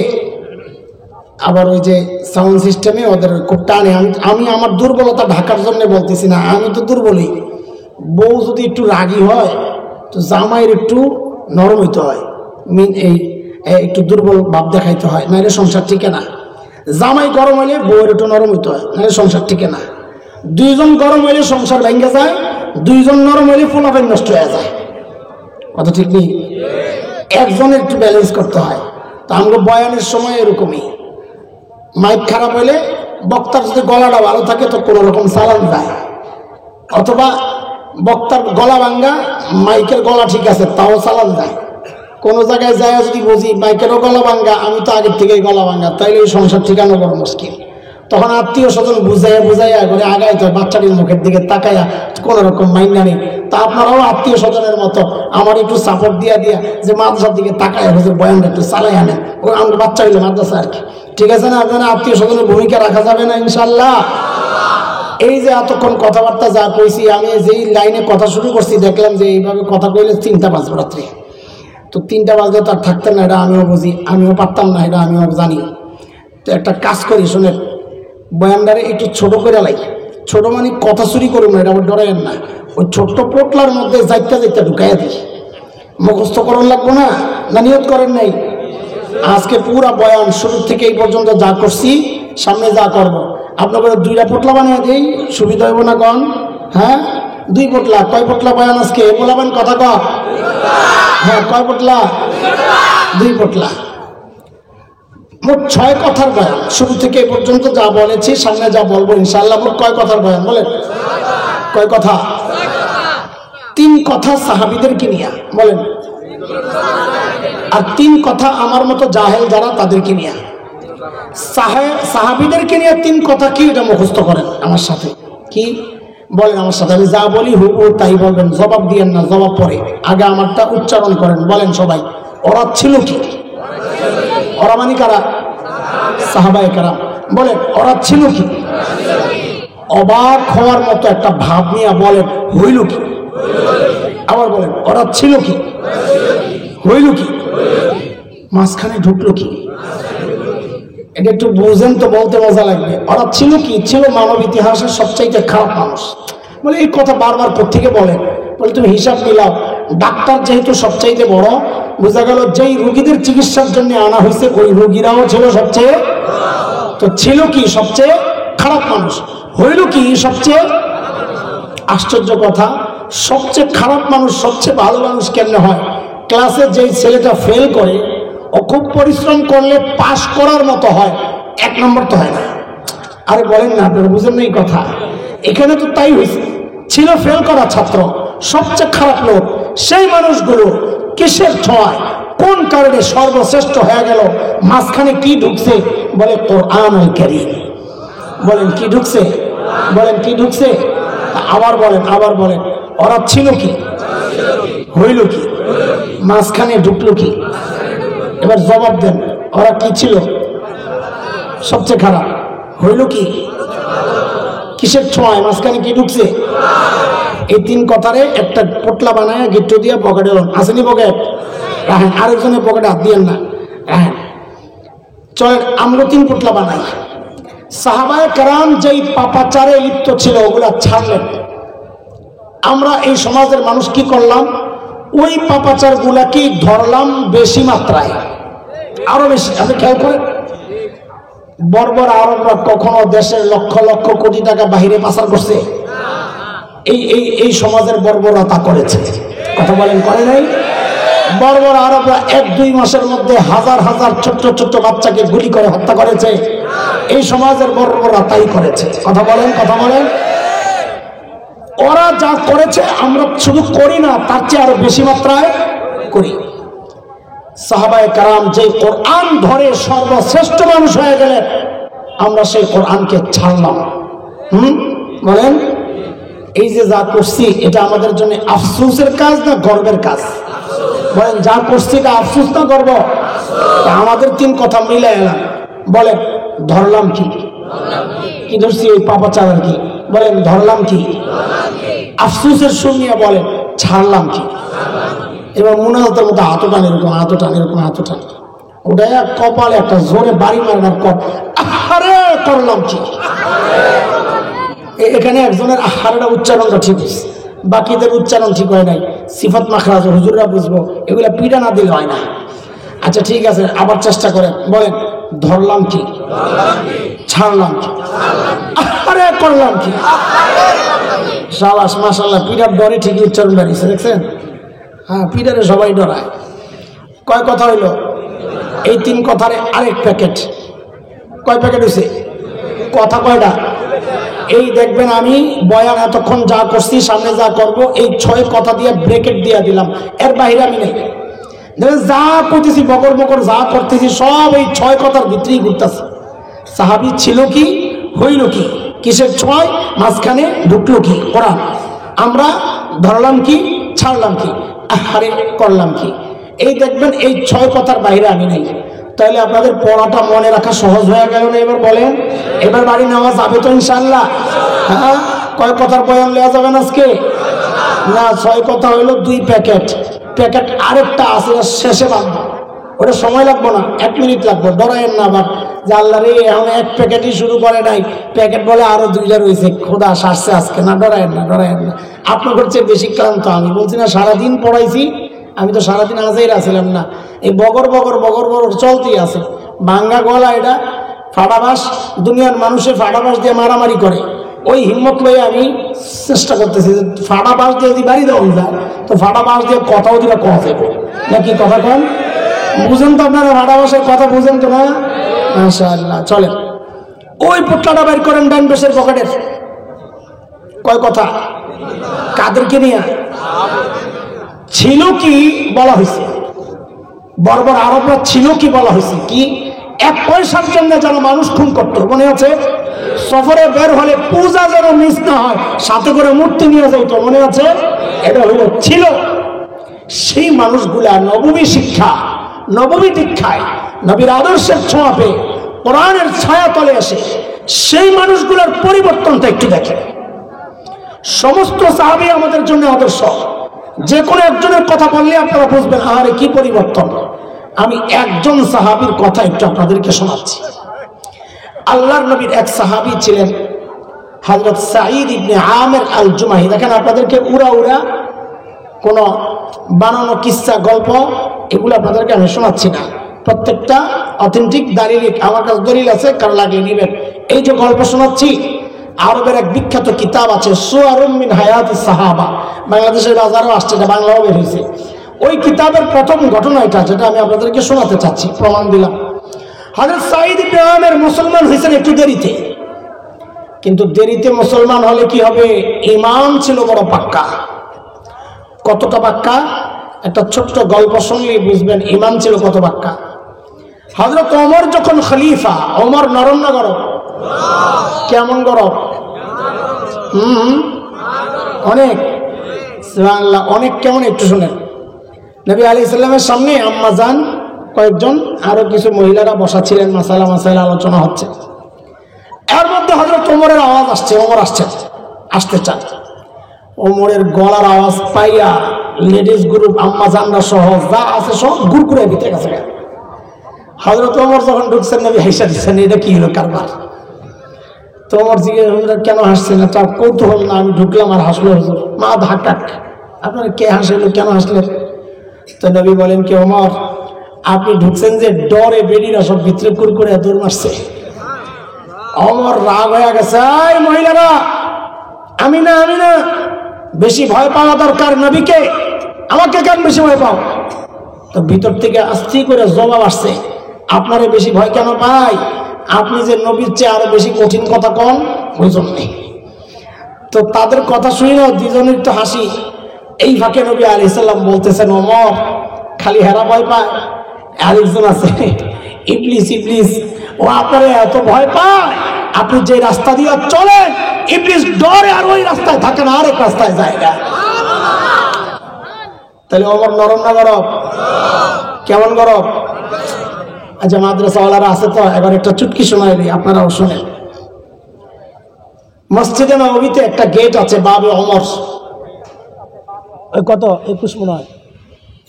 আবার ওই যে সাউন্ড সিস্টেমে ওদের খুব টানে। আমি আমার দুর্বলতা ঢাকার জন্য বলতেছি না, আমি তো দুর্বলই। বউ যদি একটু রাগী হয় তো জামাইয়ের একটু নরম হইতে হয়, এই একটু দুর্বল ভাব দেখাইতে হয়, নাহলে সংসার টিকে না। জামাই গরম হইলে বউয়ের একটু নরম হইতে হয়, নাহলে সংসার টিকে না। দুইজন গরম হইলে সংসার ভেঙে যায়, দুইজন নরম হইলে ফলাফল নষ্ট হয়ে যায়। কথা ঠিক নেই? একজনের একটু ব্যালেন্স করতে হয়। তো আমরা বয়ানের সময় এরকমই, মাইক খারাপ হইলে বক্তার যদি গলাটা ভালো থাকে তো কোনো রকম চালান যায়, অথবা বক্তার গলা ভাঙ্গা মাইকের গলা ঠিক আছে তাও চালান যায়। কোনো জায়গায় যায় যদি বুঝি মাইকেরও গলা ভাঙ্গা, আমি তো আগের থেকেই গলা ভাঙ্গা, তাইলে ওই সংসার ঠিকানো বড় মুশকিল। তখন আত্মীয় স্বজন বুঝাইয়া করে আগাইতে হয়, বাচ্চাটির মুখের দিকে তাকাইয়া কোনো রকম মাইন্ডা নেই। তা আপনারাও আত্মীয় স্বজনের মতো আমার একটু সাপোর্ট দিয়া যে মাদ্রাসার দিকে তাকাইয়া হুজুর বয়ানটা একটু চালাই আনেন। ও আমার বাচ্চা হইলো মাদ্রাসা আর কি, ঠিক আছে না? আপনারা আত্মীয় স্বজনের ভূমিকা রাখা যাবে না ইনশাল্লাহ। এই যে এতক্ষণ কথাবার্তা যা কইছি, আমি যেই লাইনে কথা শুরু করছি দেখলাম যে এইভাবে কথা কইলে 3টা বাজবে রাত্রে। তো 3টা বাজলে তো আর থাকতেন না, এটা আমিও বুঝি, আমিও পারতাম না, এটা আমিও জানি। তো একটা কাজ করি, শুনে বয়ানদারে একটু ছোট করে লাগে। ছোট মানে কথা চুরি করুন না, এটা আবার ডরাইয়েন না। ওই ছোট্ট পোটলার মধ্যে যাইতে ঢুকাইয়া দিই, মুখস্থ করণ লাগবো না। না নিয়ত করেন নাই? আজকে পুরা বয়ান শুরু থেকে এই পর্যন্ত যা করছি, সামনে যা করব, আপনাদের 2টা পোটলা বানিয়ে দিই, সুবিধা হইব না কন? হ্যাঁ 2 পোটলা। কয় পোটলা বয়ান আজকে বলাবেন? কথা কয়? হ্যাঁ কয় পোটলা? 2 পোটলা। মোট 6 কথার বয়ান, শুরু থেকে এ পর্যন্ত যা বলেছি, সামনে যা বলবো ইনশাআল্লাহ। মোট কয় কথার বয়ান বলেন? কয় কথা? 3 কথা সাহাবীদেরকে নিয়ে বলেন, আর 3 কথা আমার মতো জাহেল যারা তাদেরকে নিয়ে। সাহাবীদেরকে নিয়ে 3 কথা কি, এটা মুখস্থ করেন আমার সাথে। কি বলেন আমার সাথে? আমি যা বলি হুবহু তাই বলবেন, জবাব দিয়েন না, জবাব পরে। আগে আমারটা উচ্চারণ করেন। বলেন সবাই, ওরা ছিল কি? ওরা মানে কারা? সাহাবায়ে কেরাম। বলেন ওরা ছিল কি? অবাক হওয়ার মতো একটা ভাব নিয়ে বলেন হইল কি? আবার বলেন ওরা ছিল কি? হইল কি? মাঝখানে ঢুকলো কি? এটা একটু বুঝেন তো, বলতে মজা লাগবে। ওরা ছিল কি? ছিল মানব ইতিহাসের সবচাইতে খারাপ মানুষ। বলে এই কথা বারবার কোত্থেকে বলেন? বলে তুমি হিসাব মিলাও, ডাক্তার যেহেতু সবচাইতে বড়, বোঝা গেল যেই রোগীদের চিকিৎসার জন্য আনা হয়েছে ওই রোগীরাও ছিল সবচেয়ে, তো ছিল কি? সবচেয়ে খারাপ মানুষ। হইল কি? সবচেয়ে আশ্চর্য কথা, সবচেয়ে খারাপ মানুষ সবচেয়ে ভালো মানুষ কেমনে হয়? ক্লাসে যেই ছেলেটা ফেল করে, ও খুব পরিশ্রম করলে পাশ করার মতো হয়, 1 নম্বর তো হয় না। আরে বলেন না, আপনারা বুঝেন না এই কথা? এখানে তো তাই হয়েছে। ছিল ফেল করা ছাত্র, সবচেয়ে খারাপ লোক। সেই মানুষগুলো কিসের ছোঁয়ায়, কোন কারণে সর্বশ্রেষ্ঠ হয়ে গেল? মাঝখানে কি ঢুকছে? বলে কোরআনুল কারীম। বলেন কি ঢুকছে? বলেন কি ঢুকছে? আবার বলেন, আবার বলেন, ওরা ছিল কি? হইল কি? মাঝখানে ঢুকলো কি? এবার জবাব দেন, ওরা কি ছিল? সবচেয়ে খারাপ। হইল কি? কিসের ছোঁয়ায় মাঝখানে কি ঢুকছে? এই 3 কথারে একটা পোটলা বানায় গিট্টু দিয়ে পকেটে আসেনি, পকেট রাখেন, আরেকজনের পকেটে হাত দিয়েন না, রাখেন। চলেন আমরা 3 পোটলা বানাই। সাহাবায়ে কেরাম যেই পাপাচারে লিপ্ত ছিল ওগুলা ছাড়লেন। আমরা এই সমাজের মানুষ কি করলাম? ওই পাপাচার গুলাকেই ধরলাম বেশি মাত্রায়, আরো বেশি। আপনি খেয়াল করেন, বর্বর আরবরা কখনো দেশের লক্ষ লক্ষ কোটি টাকা বাহিরে পাচার করছে? এই সমাজের বর্বরতা করেছে। কথা বলেন, করে নাই? বর্বর আরবরা 1-2 মাসের মধ্যে হাজার হাজার ছোট্ট ছোট্ট বাচ্চাকে গুলি করে হত্যা করেছে। এই সমাজের বর্বররা তাই করেছে। কথা বলেন, কথা বলেন। ওরা যা করেছে আমরা শুধু করি না, তার চেয়ে আরো বেশি মাত্রায় করি। সাহাবায়ে কেরাম যে কোরআন ধরে সর্বশ্রেষ্ঠ মানুষ হয়ে গেলেন, আমরা সেই কোরআনকে ছাড়লাম। বলেন, এই যে যা করছি এটা আমাদের জন্য আফসোসের কাজ না গর্বের কাজ? বলেন, যা করছি এটা আফসোস না গর্ব? আমাদের 3 কথা মিলে এলাম। বলেন ধরলাম কি? কি ধরছি? ওই পাপাচার আর কি। বলেন ধরলাম কি? আফসোসের সঙ্গে বলেন ছাড়লাম কি? এবার মুনাজাতের মতো হাত টান, এরকম হাত টান, এরকম হাত টান, ওটা কপালে একটা জোরে বাড়ি মারার কর, আহারে করলাম কি? এখানে একজনের আহারটা উচ্চারণটা ঠিক হয়েছে, বাকিদের উচ্চারণ ঠিক হয় নাই। সিফাত মাখরাজ হুজুররা বুঝবো, এগুলা পিড়া না দিলে হয় না। আচ্ছা ঠিক আছে, আবার চেষ্টা করেন। বলেন ধরলাম কি? ছাড়লাম কি? আরে করলাম কি? শাবাশ, মাশাআল্লাহ। পিড়ার ডরে ঠিকই উচ্চারণ বাড়িয়েছে, দেখছেন? হ্যাঁ, পিড়ারে সবাই ডরায়। কয় কথা হইল? এই 3 কথারে আরেক প্যাকেট। কয় প্যাকেট হয়েছে? কথা কয়টা? এই দেখবেন আমি বয়ান এতক্ষণ যা করছি, সামনে যা করব, এই 6 কথা দিয়ে ব্রেকেট দিয়ে দিলাম, এর বাইরে আমি নেই। যা করতেছি বকর বকর যা করতেছি সব এই 6 কথার ভিতরেই ঘুরতেছে। সাহাবী ছিল কি? হইল কি? কিসের ছোঁয়ায় মাঝখানে ঢুকলো কি? কোরআন। আমরা ধরলাম কি? ছাড়লাম কি? আরে করলাম কি? এই দেখবেন এই 6 কথার বাইরে আমি নেই। তাহলে আপনাদের পড়াটা মনে রাখা সহজ হয়ে গেল না? এবার বলেন, এবার বাড়ি নেওয়া যাবে তো ইনশাআল্লাহ? হ্যাঁ, কয় কথার বয়ান নেওয়া যাবে না আজকে? না, 6 কথা হইলো 2 প্যাকেট। প্যাকেট আরেকটা আছে, শেষে বাঁধবো, ওটা সময় লাগবো না, 1 মিনিট লাগবে। ডরায়েন না আবার যে আল্লাহ রে এখন 1 প্যাকেটই শুরু করে নাই, প্যাকেট বলে আরো 2টা রয়েছে, খোদা সারছে আজকে। না, ডরায়েন না, ডরায়েন না। আপনাদের চেয়ে বেশি ক্লান্ত আমি। বলছি না সারাদিন পড়াইছি, আমি তো সারাদিন আজেই আসছিলাম না। এই বগর বগর বগর বগর চলতেই আছে, ভাঙ্গা গলা। এটা ফাড়াবাস দুনিয়ার মানুষে ফাড়াবাস দিয়ে মারামারি করে, ওই হিম্মত লয়ে আমি চেষ্টা করতেছি যে ফাড়াবাস দিয়ে যদি বাড়ি দেওয়া যায় তো ফাড়াবাস দিয়ে কথাও দিলে কথা দেবো নাকি, কথা কন বুঝেন তো আপনারা? ফাড়াবাসের কথা বুঝেন তো না? মাশাআল্লাহ। চলেন ওই পুটলাটা বের করেন ডান পাশের পকেটের। কয় কথা? কাদেরকে নিয়ে ছিল কি বলা হয়েছে? বর্বর আরবরা ছিল কি বলা হয়েছে? কি 1 পয়সার জন্য যেন মানুষ খুন করতো, মনে আছে? সফরে বের হলে পূজা যেন মিস না হয়, সাথে করে মূর্তি নিয়ে যাইতো, মনে আছে? এটা হলো ছিল। সেই মানুষগুলা নববী শিক্ষা, নববী দীক্ষায়, নবীর আদর্শের ছোঁয়া পেয়ে কোরআনের ছায়া তলে আসে সেই মানুষগুলোর পরিবর্তনটা একটু দেখে। সমস্ত সাহাবী আমাদের জন্য আদর্শ। যে কোনো একজনের কথা বললে আপনারা বুঝবেন আরে কি পরিবর্তন। আমি একজন সাহাবীর কথা একটু আপনাদেরকে শোনাচ্ছি। আল্লাহর নবীর এক সাহাবী ছিলেন হযরত সাঈদ ইবনে আমির আল জুমাহি। দেখেন আপনাদেরকে উড়া উড়া কোন বানানো কিসসা গল্প এগুলো আপনাদেরকে আমি শোনাচ্ছি না, প্রত্যেকটা অথেন্টিক দালিলিক। আমার কাছে দলিল আছে, কারণ লাগিয়ে নেবেন। এই যে গল্প শোনাচ্ছি, আরবের এক বিখ্যাত কিতাব আছে সুয়ারুম মিন হায়াতিস সাহাবা, বাংলাদেশের বাজারও আসছে, এটা বাংলাও বের হয়েছে। ওই কিতাবের প্রথম ঘটনা এটা, যেটা আমি আপনাদেরকে শোনাতে চাচ্ছি, প্রমাণ দিলাম। হযরত সাঈদ ইবনে আমির মুসলমান হয়েছেন একটু দেরিতে, কিন্তু দেরিতে মুসলমান হলে কি হবে? ঈমান ছিল বড় পাক্কা। কতটা পাক্কা? একটা ছোট্ট গল্প শুনলেই বুঝবেন ঈমান ছিল কত পাক্কা। হযরত ওমর যখন খলিফা, ওমর নরম না গরম? কেমন গরম? অনেক। সুবহানাল্লাহ। অনেক কেমন একটু শুনেন। নবী আলাইহিস সালামের সামনে আম্মা জান, কয়েকজন আরো কিছু মহিলারা বসা ছিলেন, মাসালা আলোচনা হচ্ছে। এর মধ্যে হযরত ওমরের আওয়াজ আসছে, ওমর আসতে চান। ওমরের গলার আওয়াজ পাইয়া লেডিস গ্রুপ আম্মা জানরা সহ যা আছে সব গুড়গুড়ে ভিতরে গেছে। হযরত ওমর যখন ঢুকছেন, নবী হাসা দিচ্ছেন, এটা কি হলো কারবার? তো ওমর জিজ্ঞেস কেন হাসছেন? তার কৌতূহল না, আমি ঢুকলাম আর হাসলো হুজুর। মা ধাক্কাক, আপনারা কে হাসলেন, কেন হাসলেন? তো নবী বলেন কি, ওমর আপনি ঢুকছেন যে ডরে বেরিয়ে সব ভিতরে কুরকুরে দৌড় মারছে। ওমর রাগ হয়ে গেছে, এই মহিলারা, আমি না বেশি ভয় পাওয়া দরকার নবীকে, আমাকে কেন বেশি ভয় পাও? তো ভিতর থেকে আস্তে করে জবাব আসছে, আপনারে বেশি ভয় কেন পাই? আপনি যে নবীর চেয়ে আরো বেশি কঠিন কথা কন, ওই জন্যে। তো তাদের কথা শুনি না, দুজনের তো হাসি। এই ফাঁকে নবী আলাইহিস সালাম বলতেছেন, ওমর খালি হেরা ভয় পায়, আরেকজন আছে ইবলিস, ও আপনারে এত ভয় পায়, আপনি যে রাস্তা দিয়ে চলেন ইবলিস ডরে আর ওই রাস্তায় থাকে না, আরেক রাস্তায় যায় না। তাহলে ওমর নরম না গরম? কেমন গরম? আচ্ছা, মাদ্রাসাওয়ালারা আছে তো, এবার একটা চুটকি শোনাই দিই, আপনারাও শুনেন। মসজিদে নববীতে একটা গেট আছে, বাবে ওমর। ওই কত 21 মনে হয়,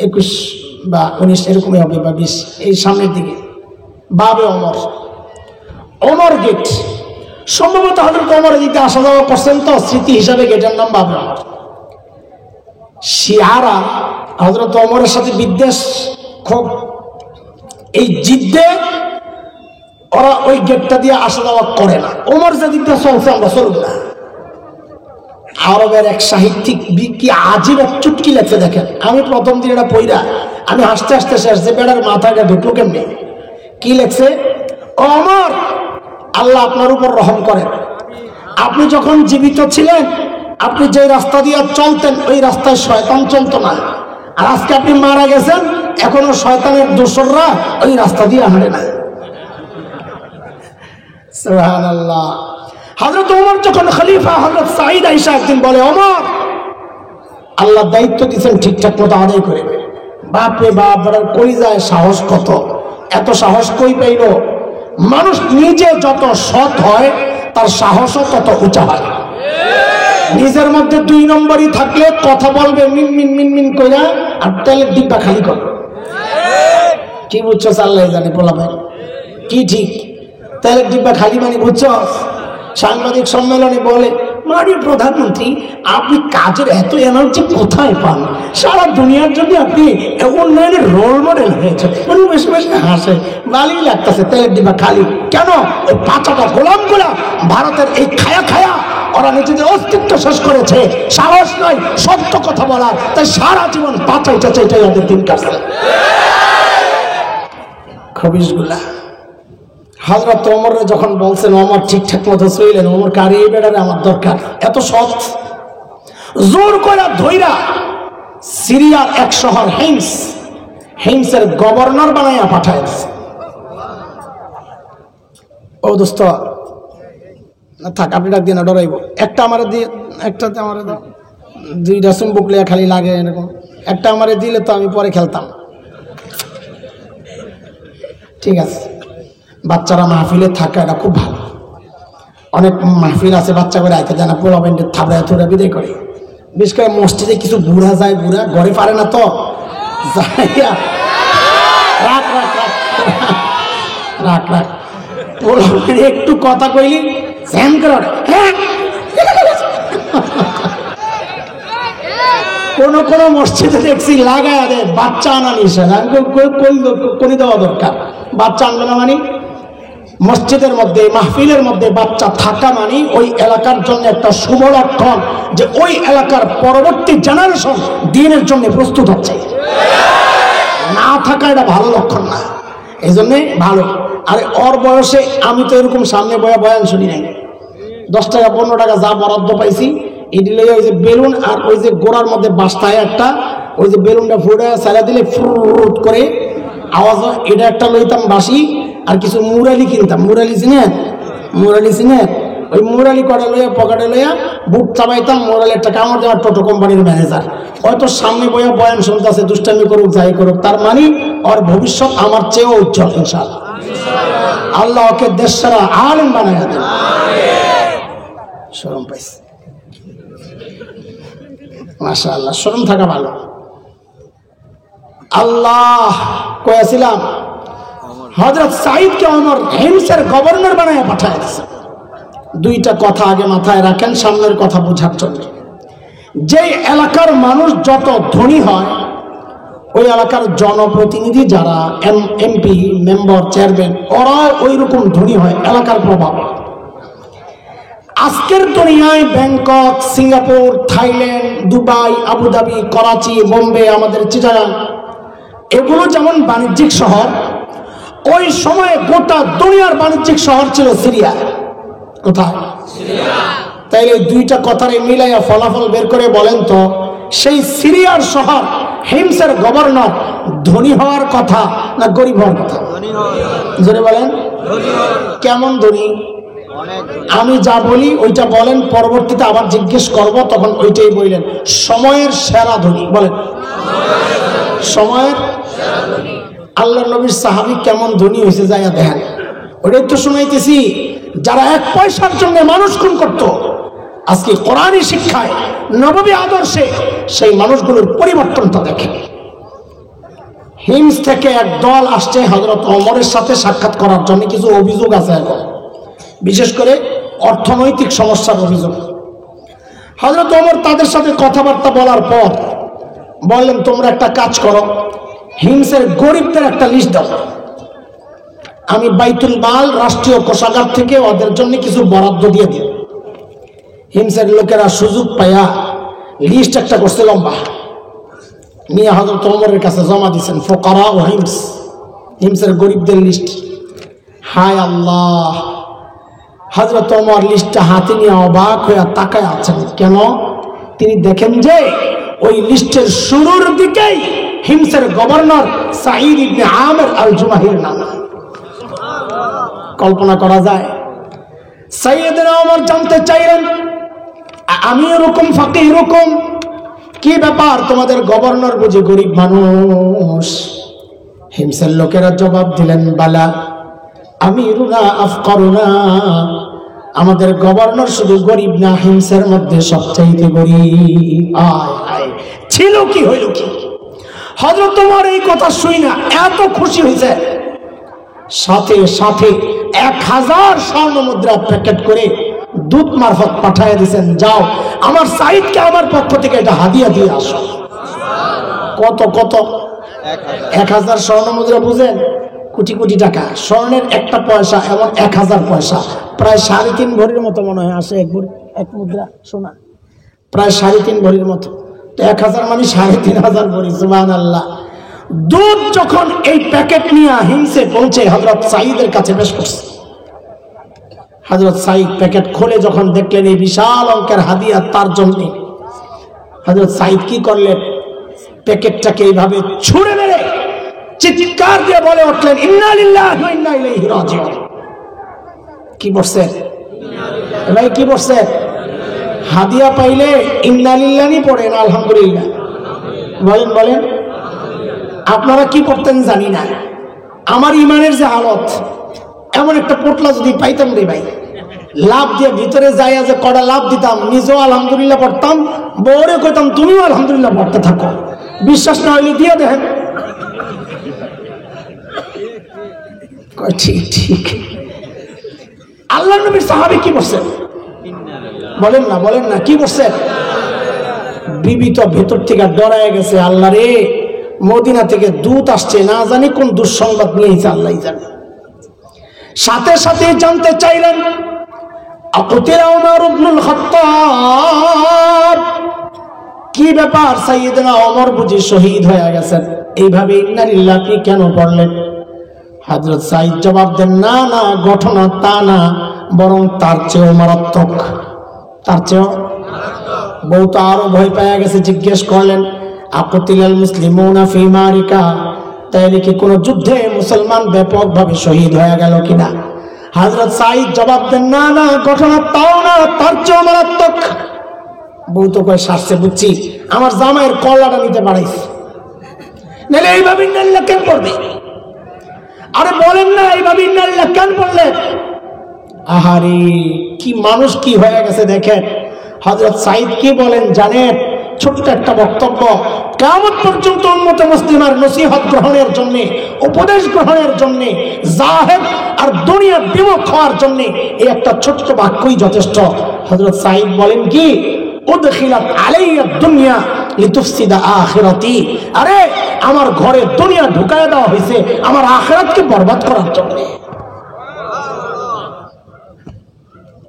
21 বা 19 এরকমই হবে, বা 20, এই সামনের দিকে বাবে ওমর গেট। সম্ভবত হযরত ওমর এদিকে আসা যাওয়া করছেন, তো স্মৃতি হিসাবে গেটের নাম বাবে ওমর। শিয়ারা হযরত ওমরের সাথে বিদ্বেষ খুব, এই জিদ্দে ওরা ওই গেটটা দিয়ে আসা যাওয়া করে না। ওমর যেদিকটা চলছে আমরা চলব না। আরবের এক সাহিত্যিক কি আজীব এক চুটকি লেখছে, দেখেন। আমি প্রথম দিন এটা পইরা আমি হাসতে হাসতে শেষ, যে বেড়ার মাথাটা ঢুকলো কেমনি। কি লেখছে? ওমর, আল্লাহ আপনার উপর রহম করেন। আপনি যখন জীবিত ছিলেন, আপনি যে রাস্তা দিয়ে চলতেন ওই রাস্তায় শয়তান চলতো না, আর আজকে আপনি মারা গেছেন, এখনো শয়তানের দোসররা ওই রাস্তা দিয়ে হাঁটে না। সুবহানাল্লাহ। হযরত ওমর যখন খলিফা, হযরত সাঈদ আয়েশা একদিন বলে, ওমর আল্লাহ দায়িত্ব দিয়েছেন ঠিকঠাক মতো আদায় করে। বাপরে বাপ, বড়ার কলিজায় সাহস কত! এত সাহস কই পাইল? মানুষ নিজে যত সৎ হয় তার সাহসও তত উঁচা হয়। নিজের মধ্যে 2 নম্বরই থাকলে কথা বলবে মিন মিন মিন মিন কইরা, আর তেলের ডিব্বা খালি করবে। কি বুঝছো? আল্লাহ জানে। বলাবেন কি ঠিক? তেলের ডিব্বা খালি মানে বুঝছো? সাংবাদিক সম্মেলনে বলে মাননীয় প্রধানমন্ত্রী, আপনি কাজের এত এনার্জি কোথায় পান? সারা দুনিয়ার জন্য আপনি উন্নয়নের রোল মডেল হয়েছে। উনি বেশি বেশি হাসে, ভালোই লাগতেছে, তেলের ডিবা খালি। কেন? ওই পাঁচাটা গোলামগুলা ভারতের এই খায়া খায়া ওরা নিজেদের অস্তিত্ব শেষ করেছে, সাহস নয় সত্য কথা বলা, তাই সারা জীবন পাচাই চাচাইটাই ওদের দিন কাটছে। খবিশগুলা হযরত ওমর যখন বলছেন ওমর ঠিকঠাক মতো চইলেন, ওমর কারি এই বেড়ারে আমার দরকার, এত সৎ, জোর করে ধইরা সিরিয়ার এক শহর হিমসের গভর্নর বানাইয়া পাঠায় দিচ্ছে। ও দোস্ত না থাক, আপনি ডাক দিয়ে না, ডরাইব। একটা আমারে দিয়ে, একটাতে আমারে দাও, দুইটা চুম্বুক লিয়া খালি লাগে এরকম, একটা আমারে দিলে তো আমি পরে খেলতাম। ঠিক আছে, বাচ্চারা মাহফিলে থাকা এটা খুব ভালো। অনেক মাহফিল আছে বাচ্চা করে আইতে যায় না, পোলা বেন্ডের থাবড়া থুড়া বিদায় করে। বিশেষ করে মসজিদে কিছু বুড়া যায়, বুড়া ঘরে পারে না তো যাইয়া রাখ রাখ রাখ রাখ রাখ পোলা একটু কথা কইলি স্যাম করে হ্যাঁ। কোন কোন মসজিদে দেখছি লাগায় দেয় বাচ্চা আনা নিষেধ, করে দেওয়া দরকার। বাচ্চা আনবে না মানে মসজিদের মধ্যে মাহফিলের মধ্যে বাচ্চা থাকা মানে ওই এলাকার জন্য একটা শুভ লক্ষণ যে ওই এলাকার পরবর্তী জেনারেশন দ্বীনের জন্য প্রস্তুত হচ্ছে। না থাকা এটা ভালো লক্ষণ না, এই জন্যে ভালো। আরে ওর বয়সে আমি তো এরকম সামনে বয়ান শুনি নাই। 10 টাকা 15 টাকা যা বরাদ্দ পাইছি এটি লইয়া ওই যে বেলুন আর ওই যে গোড়ার মধ্যে বাস্তায় একটা ওই যে বেলুনটা ফুটে সারা দিলে ফুট করে আওয়াজ হয়, এটা একটা লইতাম বাসি। আর কিছু মুরালি কিনতাম, মুরালি চিনে ওই মুরালি কটা লইয়া পকেটে লইয়া বুট চাবাইতাম। মুরালি একটা কামড় দেওয়ার টোটো কোম্পানির ম্যানেজার হয়তো সামনে বইয়া বয়ান শুনতেছে, দুষ্টামি করুক যাই করুক, তার মানে ওর ভবিষ্যৎ আমার চেয়েও উজ্জ্বল ইনশাআল্লাহ। আল্লাহ ওকে দেশ সারা আলেম বানাইয়া দেন। শরম পাইছে, মাশাআল্লাহ, শরম থাকা ভালো। আল্লাহ কয়েছিলাম হযরত সাঈদকে ওমর হিমসের গভর্নর বানাইয়া পাঠায় দিয়েছে। দুইটা কথা আগে মাথায় রাখেন সামনের কথা বোঝার জন্য। যে এলাকার মানুষ যত ধনী হয় ওই এলাকার জনপ্রতিনিধি যারা এমপি মেম্বার চেয়ারম্যান ওরা ওই রকম ধনী হয় এলাকার প্রভাব। আজকের দুনিয়ায় Bangkok, Singapore, Thailand, Dubai, Abu Dhabi, Karachi, Bombay, আমাদের চিটাগাং এগুলো যেমন বাণিজ্যিক শহর, ওই সময়ে গোটা দুনিয়ার বাণিজ্যিক শহর ছিল সিরিয়া। কোথায়? তাইলে ওই দুইটা কথারে মিলাইয়া ফলাফল বের করে বলেন তো, সেই সিরিয়ার শহর হিমসের গভর্নর ধনী হওয়ার কথা না গরিব হওয়ার কথা? জোরে বলেন, কেমন ধনী? আমি যা বলি ওইটা বলেন, পরবর্তীতে আবার জিজ্ঞেস করব, তখন ওইটাই বললেন। সময়ের সেরা ধনী বলেন, সময়ের আল্লাহ নবীর সাহাবী কেমন ধনী হয়েছে যাইয়া দেখেন। ওইটাই তো শুনাইতেছি। যারা 1 পয়সার জন্য মানুষ খুন করত, আজকে কোরআনী শিক্ষায় নববী আদর্শে সেই মানুষগুলোর পরিবর্তনটা দেখেন। হিমস থেকে এক দল আসছে হযরত ওমরের সাথে সাক্ষাৎ করার জন্য। কিছু অভিযোগ আছে এখন, বিশেষ করে অর্থনৈতিক সমস্যার অভিযোগ। হযরত ওমর তাদের সাথে কথাবার্তা বলার পর বললেন, তোমরা একটা কাজ করো, হিমসের গরিবদের একটা লিস্ট দাও। আমি বাইতুল মাল রাষ্ট্রীয় কোষাগার থেকে ওদের জন্য কিছু বরাদ্দ দিয়ে দিই। হিমসের লোকেরা সুযোগ পাইয়া লিস্ট একটা করছে লম্বা, নিয়ে হযরত ওমরের কাছে জমা দিচ্ছেন। ফুকারা ও হিমসের গরিবদের লিস্ট। হায় আল্লাহ, হযরত ওমর লিস্টটা হাতে নিয়ে অবাক হয়ে তাকায় আছেন। কেন? তিনি দেখেন যে ওই লিস্টের শুরুর দিকেই হিমসের গভর্নর সাঈদ ইবনে আমির আল জুমাহির নাম। কল্পনা করা যায়? সাইয়েদনা ওমর জানতে চাইলেন, আমি এরকম ফাকিহ এরকম কি ব্যাপার, তোমাদের গভর্নর বুঝি গরিব মানুষ? হিমসের লোকেরা জবাব দিলেন, বালা আমিরুনা আফকারুনা, আমাদের গভর্নর শুধু গরিব না, হিমসের মধ্যে সবচাইতে গরিব। আয় আয়, ছিল কি হইল কি? হযরত ওমর এই কথা শুই না এত খুশি হয়েছে, সাথে সাথে 1000 স্বর্ণ মুদ্রা প্যাকেট করে দূত মারফত পাঠিয়ে দিয়েছেন, যাও আমার সাইদকে আমার পক্ষ থেকে এটা হাদিয়া দিয়ে আসো। কত কত? 1000 স্বর্ণ মুদ্রা, বুঝেন? কোটি কোটি টাকা। স্বর্ণের একটা পয়সা এবং 1000 পয়সা প্রায় 3.5 ভরির মতো মনে হয় আসে। এক মুদ্রা সোনা প্রায় 3.5 ভরির মতো। তো 1000 মানে 3500 ভরি। সুবহানাল্লাহ। দুধ যখন এই প্যাকেট নিয়ে হিমসে পৌঁছে হযরত সাঈদের কাছে পেশ করছে, হযরত সাঈদ প্যাকেট খুলে যখন দেখলেন এই বিশাল অঙ্কের হাদিয়া তার জন্য, হযরত সাঈদ কি করলেন? প্যাকেটটাকে এইভাবে ছুঁড়ে মেরে চিৎকার দিয়ে বলে উঠলেন, ইন্না লিল্লাহি ওয়া ইন্না ইলাইহি রাজিউন। কি বলছেন ভাই? কি বলছেন? হাদিয়া পাইলে ইন্না লিল্লাহি পড়েন, আলহামদুলিল্লাহ বলেন বলেন। আপনারা কি করতেন জানি না, আমার ইমানের যে হালত, এমন একটা পোটলা যদি পাইতাম রে ভাই, লাভ দিয়ে ভিতরে যাইয়া যে কড়া লাভ দিতাম, নিজেও আলহামদুলিল্লাহ পড়তাম, বউরে কইতাম তুমিও আলহামদুলিল্লাহ পড়তে থাকো। বিশ্বাস না হইলে দিয়ে দেখেন। ঠিক ঠিক। আল্লাহর নবীর সাহাবী কি বলছেন? বলেন না বলেন না, কি বলছেন? বিবি তো ভেতর থেকে ডরায় গেছে, আল্লাহ রে মদিনা থেকে দূত আসছে, না জানি কোন দুঃসংবাদ নিয়েছে, আল্লাহ জানে। সাথে সাথে জানতে চাইলেন, আকুতিলা ওমর ইবনুল খাত্তাব, কি ব্যাপার সাইয়েদনা ওমর বুঝি শহীদ হয়ে গেছেন? এইভাবে ইন্না লিল্লাহি আপনি কেন পড়লেন? হযরত সাঈদ জবাব দেন, না না, ঘটনা তা না, বরং তার চেয়েও মারাত্মক। তার চেয়েও? বউ তো আরো ভয় পেয়ে গেছে, জিজ্ঞেস করলেন, আকুতিলাল মুসলিমুনা ফি মারিকা, তাইলে কি কোনো যুদ্ধে মুসলমান ব্যাপকভাবে শহীদ হয়ে গেল কিনা? হযরত সাঈদ জবাব দেন, না না, ঘটনা তাও না, তার চেয়েও মারাত্মক। বউ তো কয়, শাস্তে বুঝছি, আমার জামাইয়ের কলাটা নিতে পারাইছে, নাহলে এইভাবে ইন্না লিল্লাহি কেন পড়বে? আরে বলেন না, এইভাবে ইন্না লিল্লাহি কেন পড়লেন? আহারে কি মানুষ কি হয়ে গেছে দেখেন। হযরত সাঈদ কি বলেন জানেন? ছোট্ট একটা বক্তব্য, কিয়ামত পর্যন্ত উম্মত মুসলিমার নসিহত গ্রহণের জন্য, উপদেশ গ্রহণের জন্য, জাহেদ আর দুনিয়া বিমুখ হওয়ার জন্য এই একটা ছোট্ট বাক্যই যথেষ্ট। হযরত সাঈদ বলেন কি, উদখিলাত আলাইয়া দুনিয়া লিতুফসিদা আখিরাতি, আরে আমার ঘরে দুনিয়া ঢুকায় দেওয়া হয়েছে আমার আখিরাতকে বরবাদ করার জন্য।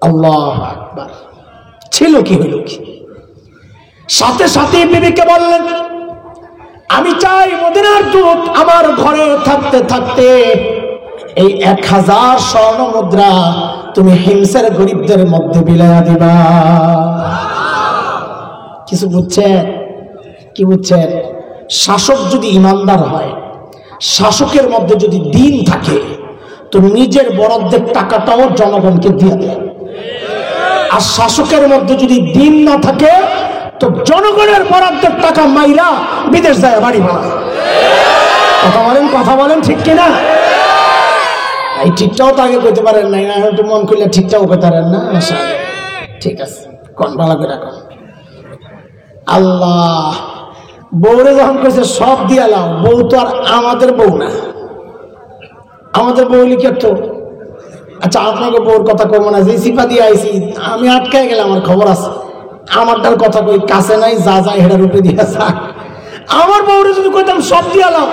আল্লাহু আকবার। ছিল কি হলো কি? সাথে সাথে বিবিকে বললেন, আমি চাই মদিনার দূত আমার ঘরে থাকতে থাকতে এই 1000 স্বর্ণ মুদ্রা তুমি হিমসের গরিবদের মধ্যে বিলাইয়া দিবা। কিছু বুঝছেন? কি বুঝছেন? শাসক যদি ইমানদার হয়, শাসকের মধ্যে যদি দিন থাকে, তো নিজের বরাদ্দের টাকাটাও জনগণকে দিয়ে দেয়। আর শাসকের মধ্যে যদি দিন না থাকে, তো জনগণের বরাদ্দের টাকা মাইরা বিদেশ যায় বাড়ি বানায়। কথা বলেন ঠিক কিনা? এই ঠিকটাও তো আগে কইতে পারেন নাই, না একটু মন করলে ঠিকটাও কইতে পারেন না। ঠিক আছে, কোন ভালো করে রাখুন। আল্লাহ বউরে যখন কইছে সব দিয়ালাম, বউ তো আর আমাদের বউ না, আমাদের বউ লিখে তো। আচ্ছা আপনাকে বউর কথা কব না, যে সিপা দিয়ে আইসি আমি আটকায় গেলাম, আমার খবর আছে, আমারটার কথা কই কাছে নাই, যা যায় হেডার উপরে দিয়া যাক। আমার বউরে যদি কইতাম সব দিয়ালাম,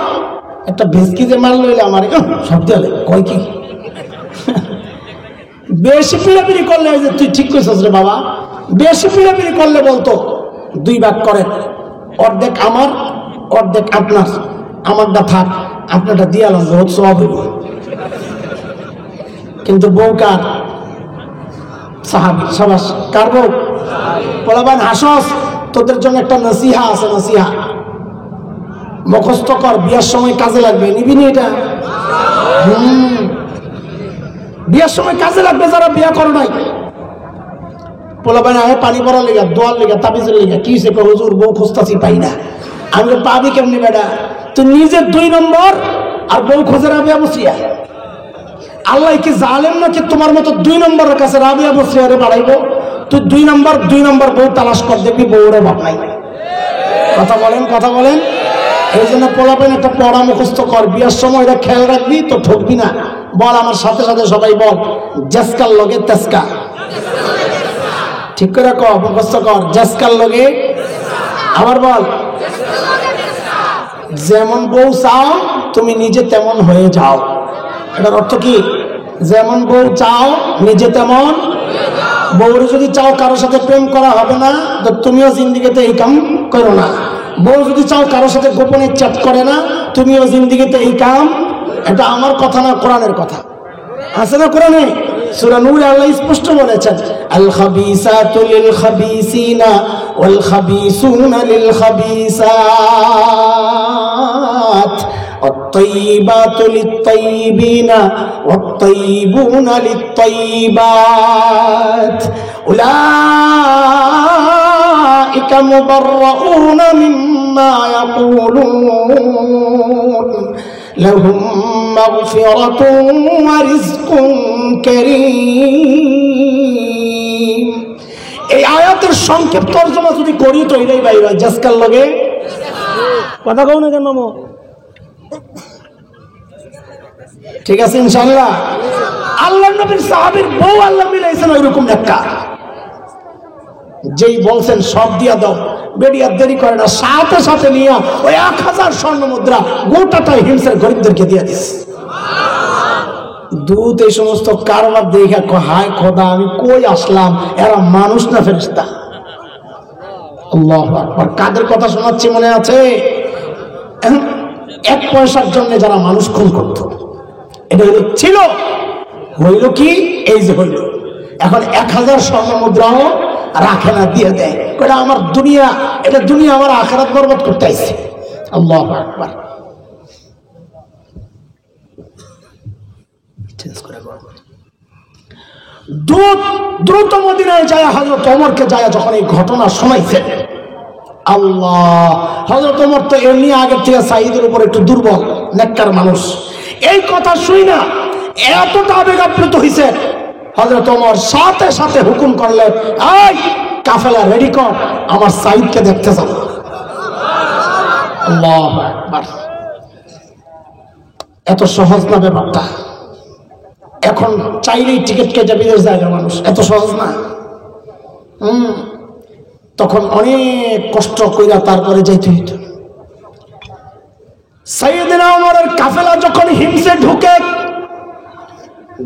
একটা ভেসকি যে মাল লইলে আমার সব দিয়ালে কয় কি? বেশি পিড়াপিড়ি করলে, যে তুই ঠিক কইছিস রে বাবা, বেশি পিড়াপিড়ি করলে বলতো 2 ভাগ করেন, অর্ধেক আমার অর্ধেক আপনার, আমারটা থাক, আপনারটা দিয়ালাম, বহুত সওয়াব হইব। কিন্তু বউ কার? সাহাবী। সাবাস। কার বউ? বলবান হাসস, তোদের জন্য একটা নসিহা আছে, নসিহা মুখস্থ কর, বিয়ার সময় কাজে লাগবে। নিবি নি এটা? বিয়ার সময় কাজে লাগবে যারা বিয়া করো নাই। বলবান আগে পানি পড়ার লেগা, দোয়ার লেগা, তাবিজের লেগা। কি হয়েছে? হুজুর বউ খুঁজতাছি পাই না। আমি পাবি কেমনি বেটা? তুই নিজে 2 নম্বর আর বউ খোঁজে রাবিয়া বসিয়া। আল্লাহ কি জালেম নাকি তোমার মতো 2 নম্বরের কাছে রাবিয়া বসিয়ারে বাড়াইবো? তুই 2 নম্বর বউ তালাশ কর, দেখবি বউরে বাপ নাই। কথা বলেন। এই জন্য পোলাপেন একটা পড়া মুখস্থ কর, বিয়ার সময় এটা খেয়াল রাখবি, তো ঠকবি না। বল আমার সাথে সাথে সবাই বল, জেসকার লগে তেসকা। ঠিক করে কর, মুখস্থ কর। জেসকার লগে আবার বল, যেমন বউ চাও তুমি নিজে তেমন হয়ে যাও। এটার অর্থ কি? যেমন বউ চাও নিজে তেমন। বউরে যদি চাও কারোর সাথে প্রেম করা হবে না, তো তুমিও জিন্দিগিতে এই কাম করো না। বউ যদি চাও কারোর সাথে গোপনে চ্যাট করে না, তুমিও জিন্দিগিতে এই কাম। এটা আমার কথা না, কোরআনের কথা। আছে না কোরআনে? সূরা নূরে আল্লাহ স্পষ্ট বলেছেন, আল খাবিসাতু লিল খাবিসিনা ওয়াল খাবিসুনা লিল খাবিসাত والطيبات للطيبين والطيبون للطيبات أولئك مبرؤون مما يقولون لهم مغفرة ورزق كريم। এই আয়াতের সংক্ষেপ তরজমা যদি করি তো এটাই বাইরে জাসকার লগে কথা কও না কেন মামু? ঠিক আছে ইনশাআল্লাহ। আল্লাহর নবীর সাহাবীর বউ আল্লাহ মিলাইছেন ওইরকম একটা, যেই বলছেন সব দিয়া দাও, বেডি আর দেরি করে না, সাথে সাথে নিয়ে ওই 1000 স্বর্ণ মুদ্রা গোটাটাই হিমসের গরিবদেরকে দিয়ে দিস। দূত এই সমস্ত কারবার দেখে হায় খোদা আমি কই আসলাম, এরা মানুষ না ফেরেশতা। আল্লাহু আকবার। কাদের কথা শোনাচ্ছি মনে আছে? 1 পয়সার জন্য যারা মানুষ খুন করত, এটা ছিল। হইল কি? এই যে হইল। এখন 1000 স্বর্ণ মুদ্রাও রাখে না, দিয়ে দেয়। এটা আমার দুনিয়া, এটা দুনিয়া আমার আখিরাত বরবাদ করতে আইছে। আল্লাহু আকবার। দ্রুত মদিনায় যায় হযরত ওমরকে যায় যখন এই ঘটনা শোনাইছে, আল্লাহ, হযরত ওমর তো এমনি আগের থেকে সাঈদের উপর একটু দুর্বল, নেককার মানুষ। এই কথা শুই না এতটা আবেগ আপ্লুত হইছে, হযরত ওমর সাথে সাথে হুকুম করলেন, এই কাফেলা রেডি কর, আমার সাঈদকে দেখতে যাব। আল্লাহু আকবার। এত সহজ না ব্যাপারটা। এখন চাইলেই টিকিট কেটে বিদেশ যায় না মানুষ, এত সহজ না। তখন অনেক কষ্ট কইরা তারপরে যাইতে হইত। সাইয়েদনা ওমরের কাফেলা যখন হিমসে ঢুকে,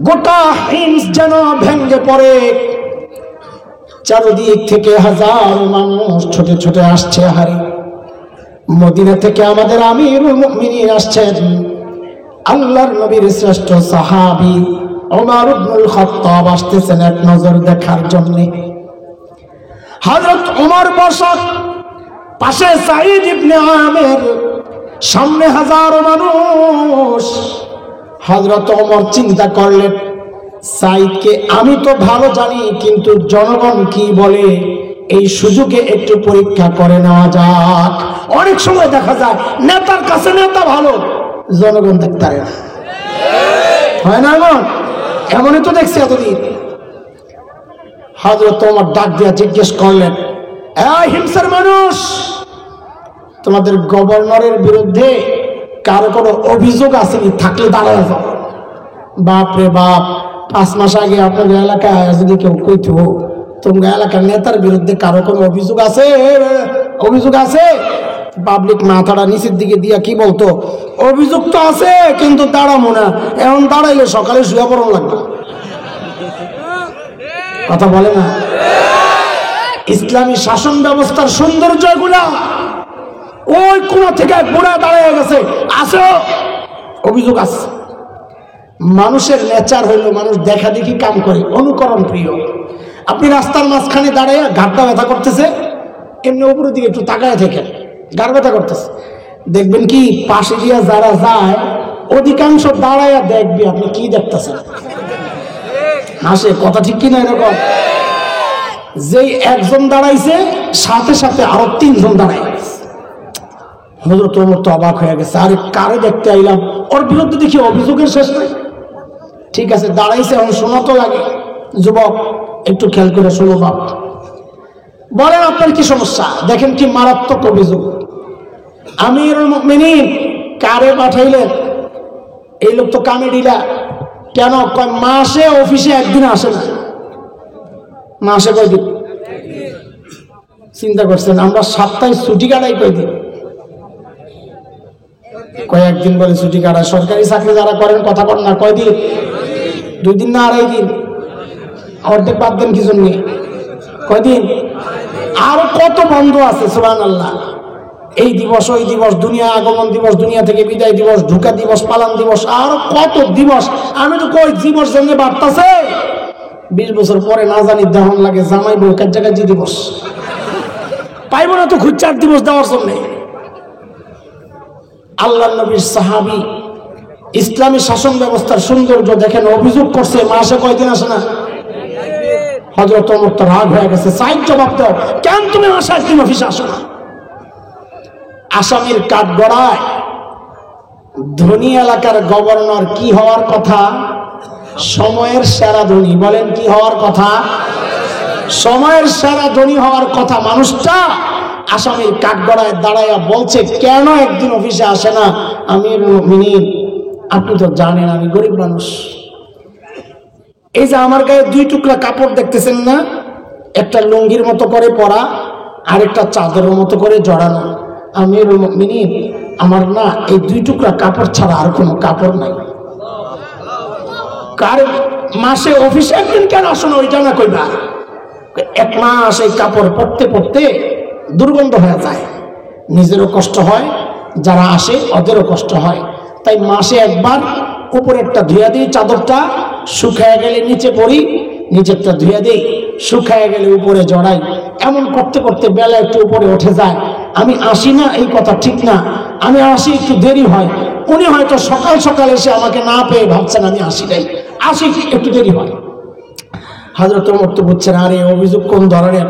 গোটা হিমস যেন ভেঙ্গে পড়ে। চারদিক থেকে হাজার মানুষ ছোটে ছোটে আসছে। হারি মদিনা থেকে আমাদের আমিরুল মুমিনিন আসছেন, আল্লাহর নবীর শ্রেষ্ঠ সাহাবী ওমর ইবনুল খাত্তাব আসতেছেন এক নজর দেখার জন্য। হযরত ওমর বসা, পাশে সাঈদ ইবনে আমের, সামনে হাজারো মানুষ। হযরত ওমর চিন্তা করলেন, সাঈদকে আমি তো ভালো জানি, কিন্তু জনগণ কি বলে, এই সুযোগে একটু পরীক্ষা করে নেওয়া যাক। অনেক সময় দেখা যায় নেতার কাছে নেতা ভালো, জনগণ দেখতে পারে না, হয় না? এমনই তো দেখছি এতদিন। হযরত ওমর ডাক দিয়া জিজ্ঞেস করলেন, এই হিমসের মানুষ, তোমাদের গভর্নরের বিরুদ্ধে কারো কোনো অভিযোগ আসেনি? থাকলে দাঁড়ায় যাও। বাপ রে বাপ, 5 মাস আগে আপনাদের এলাকায় যদি কেউ কইতো তোমার এলাকার নেতার বিরুদ্ধে কারো কোনো অভিযোগ আছে, অভিযোগ আছে, পাবলিক মাথাটা নিচের দিকে দিয়া কি বলতো, অভিযোগ তো আছে কিন্তু দাঁড়াবো না, এখন দাঁড়াইলে সকালে শুয়ে পড়ানো লাগবে। কথা বলে না? ইসলামী শাসন ব্যবস্থার সৌন্দর্য এগুলা। ওই কোণা থেকে বুড়া দাঁড়িয়ে গেছে, আসো, অভিযোগ আছে। মানুষের নেচার হইল মানুষ দেখা দেখি কাম করে, অনুকরণ প্রিয়। আপনি রাস্তার মাঝখানে দাঁড়িয়ে ঘাটটা ব্যথা করতেছে, এমনি উপরের দিকে একটু তাকায় থেকে ঘাড় ব্যথা করতেছে, দেখবেন কি পাশে দিয়ে যারা যায় অধিকাংশ দাঁড়াইয়া দেখবি আপনি কি দেখতেছেন, হাসে। কথা ঠিক কিনা? এরকম যেই একজন দাঁড়াইছে সাথে সাথে আরো 3 জন দাঁড়াই। হযরত ওমর তো অবাক হয়ে গেছে, আরে কারে দেখতে আইলাম, ওর বিরুদ্ধে দেখি অভিযোগের শেষ নাই। ঠিক আছে দাঁড়াইছে, এখন শোনা তো লাগে। যুবক একটু খেয়াল করে শোনো বাপ, বলেন আপনার কি সমস্যা, দেখেন কি মারাত্মক অভিযোগ। আমিরুল মুমিনিন কারে পাঠাইলেন? এই লোক তো কামেডিলা। কেন? মাসে অফিসে একদিন আসে না। মাসে কয়দিন? চিন্তা করছেন আমরা সপ্তাহে ছুটি কাটাই কয়দিন? কয়েকদিন বলে ছুটি কাটায়। সরকারি চাকরি যারা করেন কথা কর না, কয়দিন? 2 দিন না 2.5 দিন? অর্ধেক বাদ দেন কি জন্য? কয়দিন? আরো কত বন্ধ আছে সুবহানাল্লাহ। এই দিবস, ওই দিবস, দুনিয়া আগমন দিবস, দুনিয়া থেকে বিদায় দিবস, ঢুকা দিবস, পালান দিবস, আরো কত দিবস। আমি তো কই দিবস জন্য বাড়তাছে। 20 বছর পরে না জানি দহন লাগে জামাই বউ কাজী দিবস পাইব না তো খুব 4 দিবস দেওয়ার জন্য। আল্লাহ নবীর সাহাবী ইসলামী শাসন ব্যবস্থার সৌন্দর্য দেখেন, অভিযোগ করছে মাসে কয়দিন আসে না? হযরত ওমর তো রাগ হয়ে গেছে, সাইড জবাব দাও, কেন তুমি মাসে 1 দিন অফিসে আসো না? আসামির কাঠগড়ায় ধনী এলাকার গভর্নর কি হওয়ার কথা? সময়ের সেরা ধনী। বলেন কি হওয়ার কথা? সময়ের সেরা ধনী হওয়ার কথা। মানুষটা আসামির কাঠগড়ায় দাঁড়াইয়া বলছে, কেন একদিন অফিসে আসে না? আমিরুল মুমিনিন, আপনি তো জানেন আমি গরিব মানুষ। এই যে আমার গায়ে 2 টুকরা কাপড় দেখতেছেন না, একটা লুঙ্গির মতো করে পরা আর একটা চাদরের মতো করে জড়ানো। আমিরুল মুমিনিন, আমার না এই 2 টুকরা কাপড় ছাড়া আর কোনো কাপড় নাই। কার মাসে অফিসে একদিন কেন আসো না ওইটা না কইবা? 1 মাস এই কাপড় পরতে পরতে দুর্গন্ধ হয়ে যায়, নিজেরও কষ্ট হয়, যারা আসে ওদেরও কষ্ট হয়। তাই মাসে একবার উপরেরটা ধুইয়া দিই, চাদরটা শুকায় গেলে নিচে পরি, নিচেরটা ধুইয়া দিই, শুকায় গেলে উপরে জড়াই। এমন করতে করতে বেলা একটু উপরে উঠে যায়। আমি আসি না এই কথা ঠিক না, আমি আসি একটু দেরি হয়। উনি হয়তো সকাল সকাল এসে আমাকে না পেয়ে ভাবছেন আমি আসি নাই, আসি একটু দেরি হয়। হযরত ওমর তো বুঝছেন আরে অভিযোগ কোন ধরনের,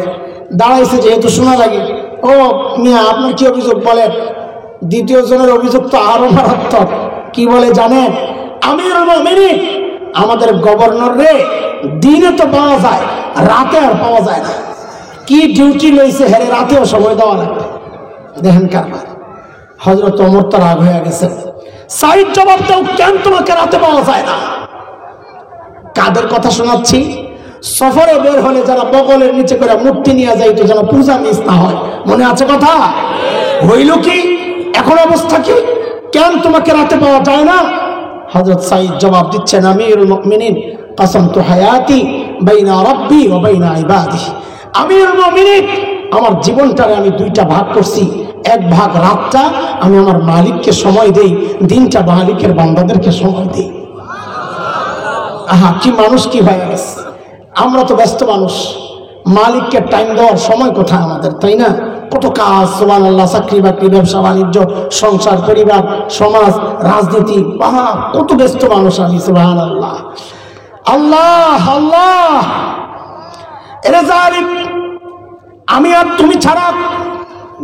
দাঁড়াইছে যেহেতু শোনা লাগে। ও মিয়া, আপনার কি অভিযোগ বলেন? দ্বিতীয় জনের অভিযোগ তো আরো মারাত্মক। কি বলে জানেন? আমিরুল মুমিনিন, আমাদের গভর্নর রে দিনে তো পাওয়া যায়, রাতে আর পাওয়া যায় না। কি ডিউটি লইছে হেরে রাতেও সময় দেওয়া লাগবে। দেখেন কারবার। হযরত ওমর তো রাগ হয়ে গেছে, সাইড জবাব দাও, কেন তোমাকে রাতে পাওয়া যায় না? কাদের কথা শোনাচ্ছি? সফরে বের হলে যারা বগলের নিচে করে মূর্তি নিয়ে যাইতো যেন পূজা মিস না হয়, মনে আছে কথা? হইল কি? এখন অবস্থা কি? কেন তোমাকে রাতে পাওয়া যায় না? হযরত সাইদ জবাব দিচ্ছেন, আমিরুল মুমিনিন, কাসামতু হায়াতি বাইনা রাব্বি ওয়া বাইনা ইবাদি। আমিরুল মুমিনিন, আমার জীবনটারে আমি 2টা ভাগ করছি। 1 ভাগ রাতটা আমি আমার মালিককে সময় দেই, 3টা মালিকের বান্দাদেরকে সময় দেই। আহা, কি মানুষ কি হয়ে গেছে! আমরা তো ব্যস্ত মানুষ, মালিককে টাইম দেওয়ার সময় কোথায় আমাদের, তাই না? কত কাজ, সুবহানাল্লাহ, চাকরি বাকরি, ব্যবসা বাণিজ্য, সংসার, পরিবার, সমাজ, রাজনীতি, বাহা কত ব্যস্ত মানুষ আমি। সুবহানাল্লাহ, আল্লাহ আল্লাহ। এরে জালিম, আমি আর তুমি ছাড়া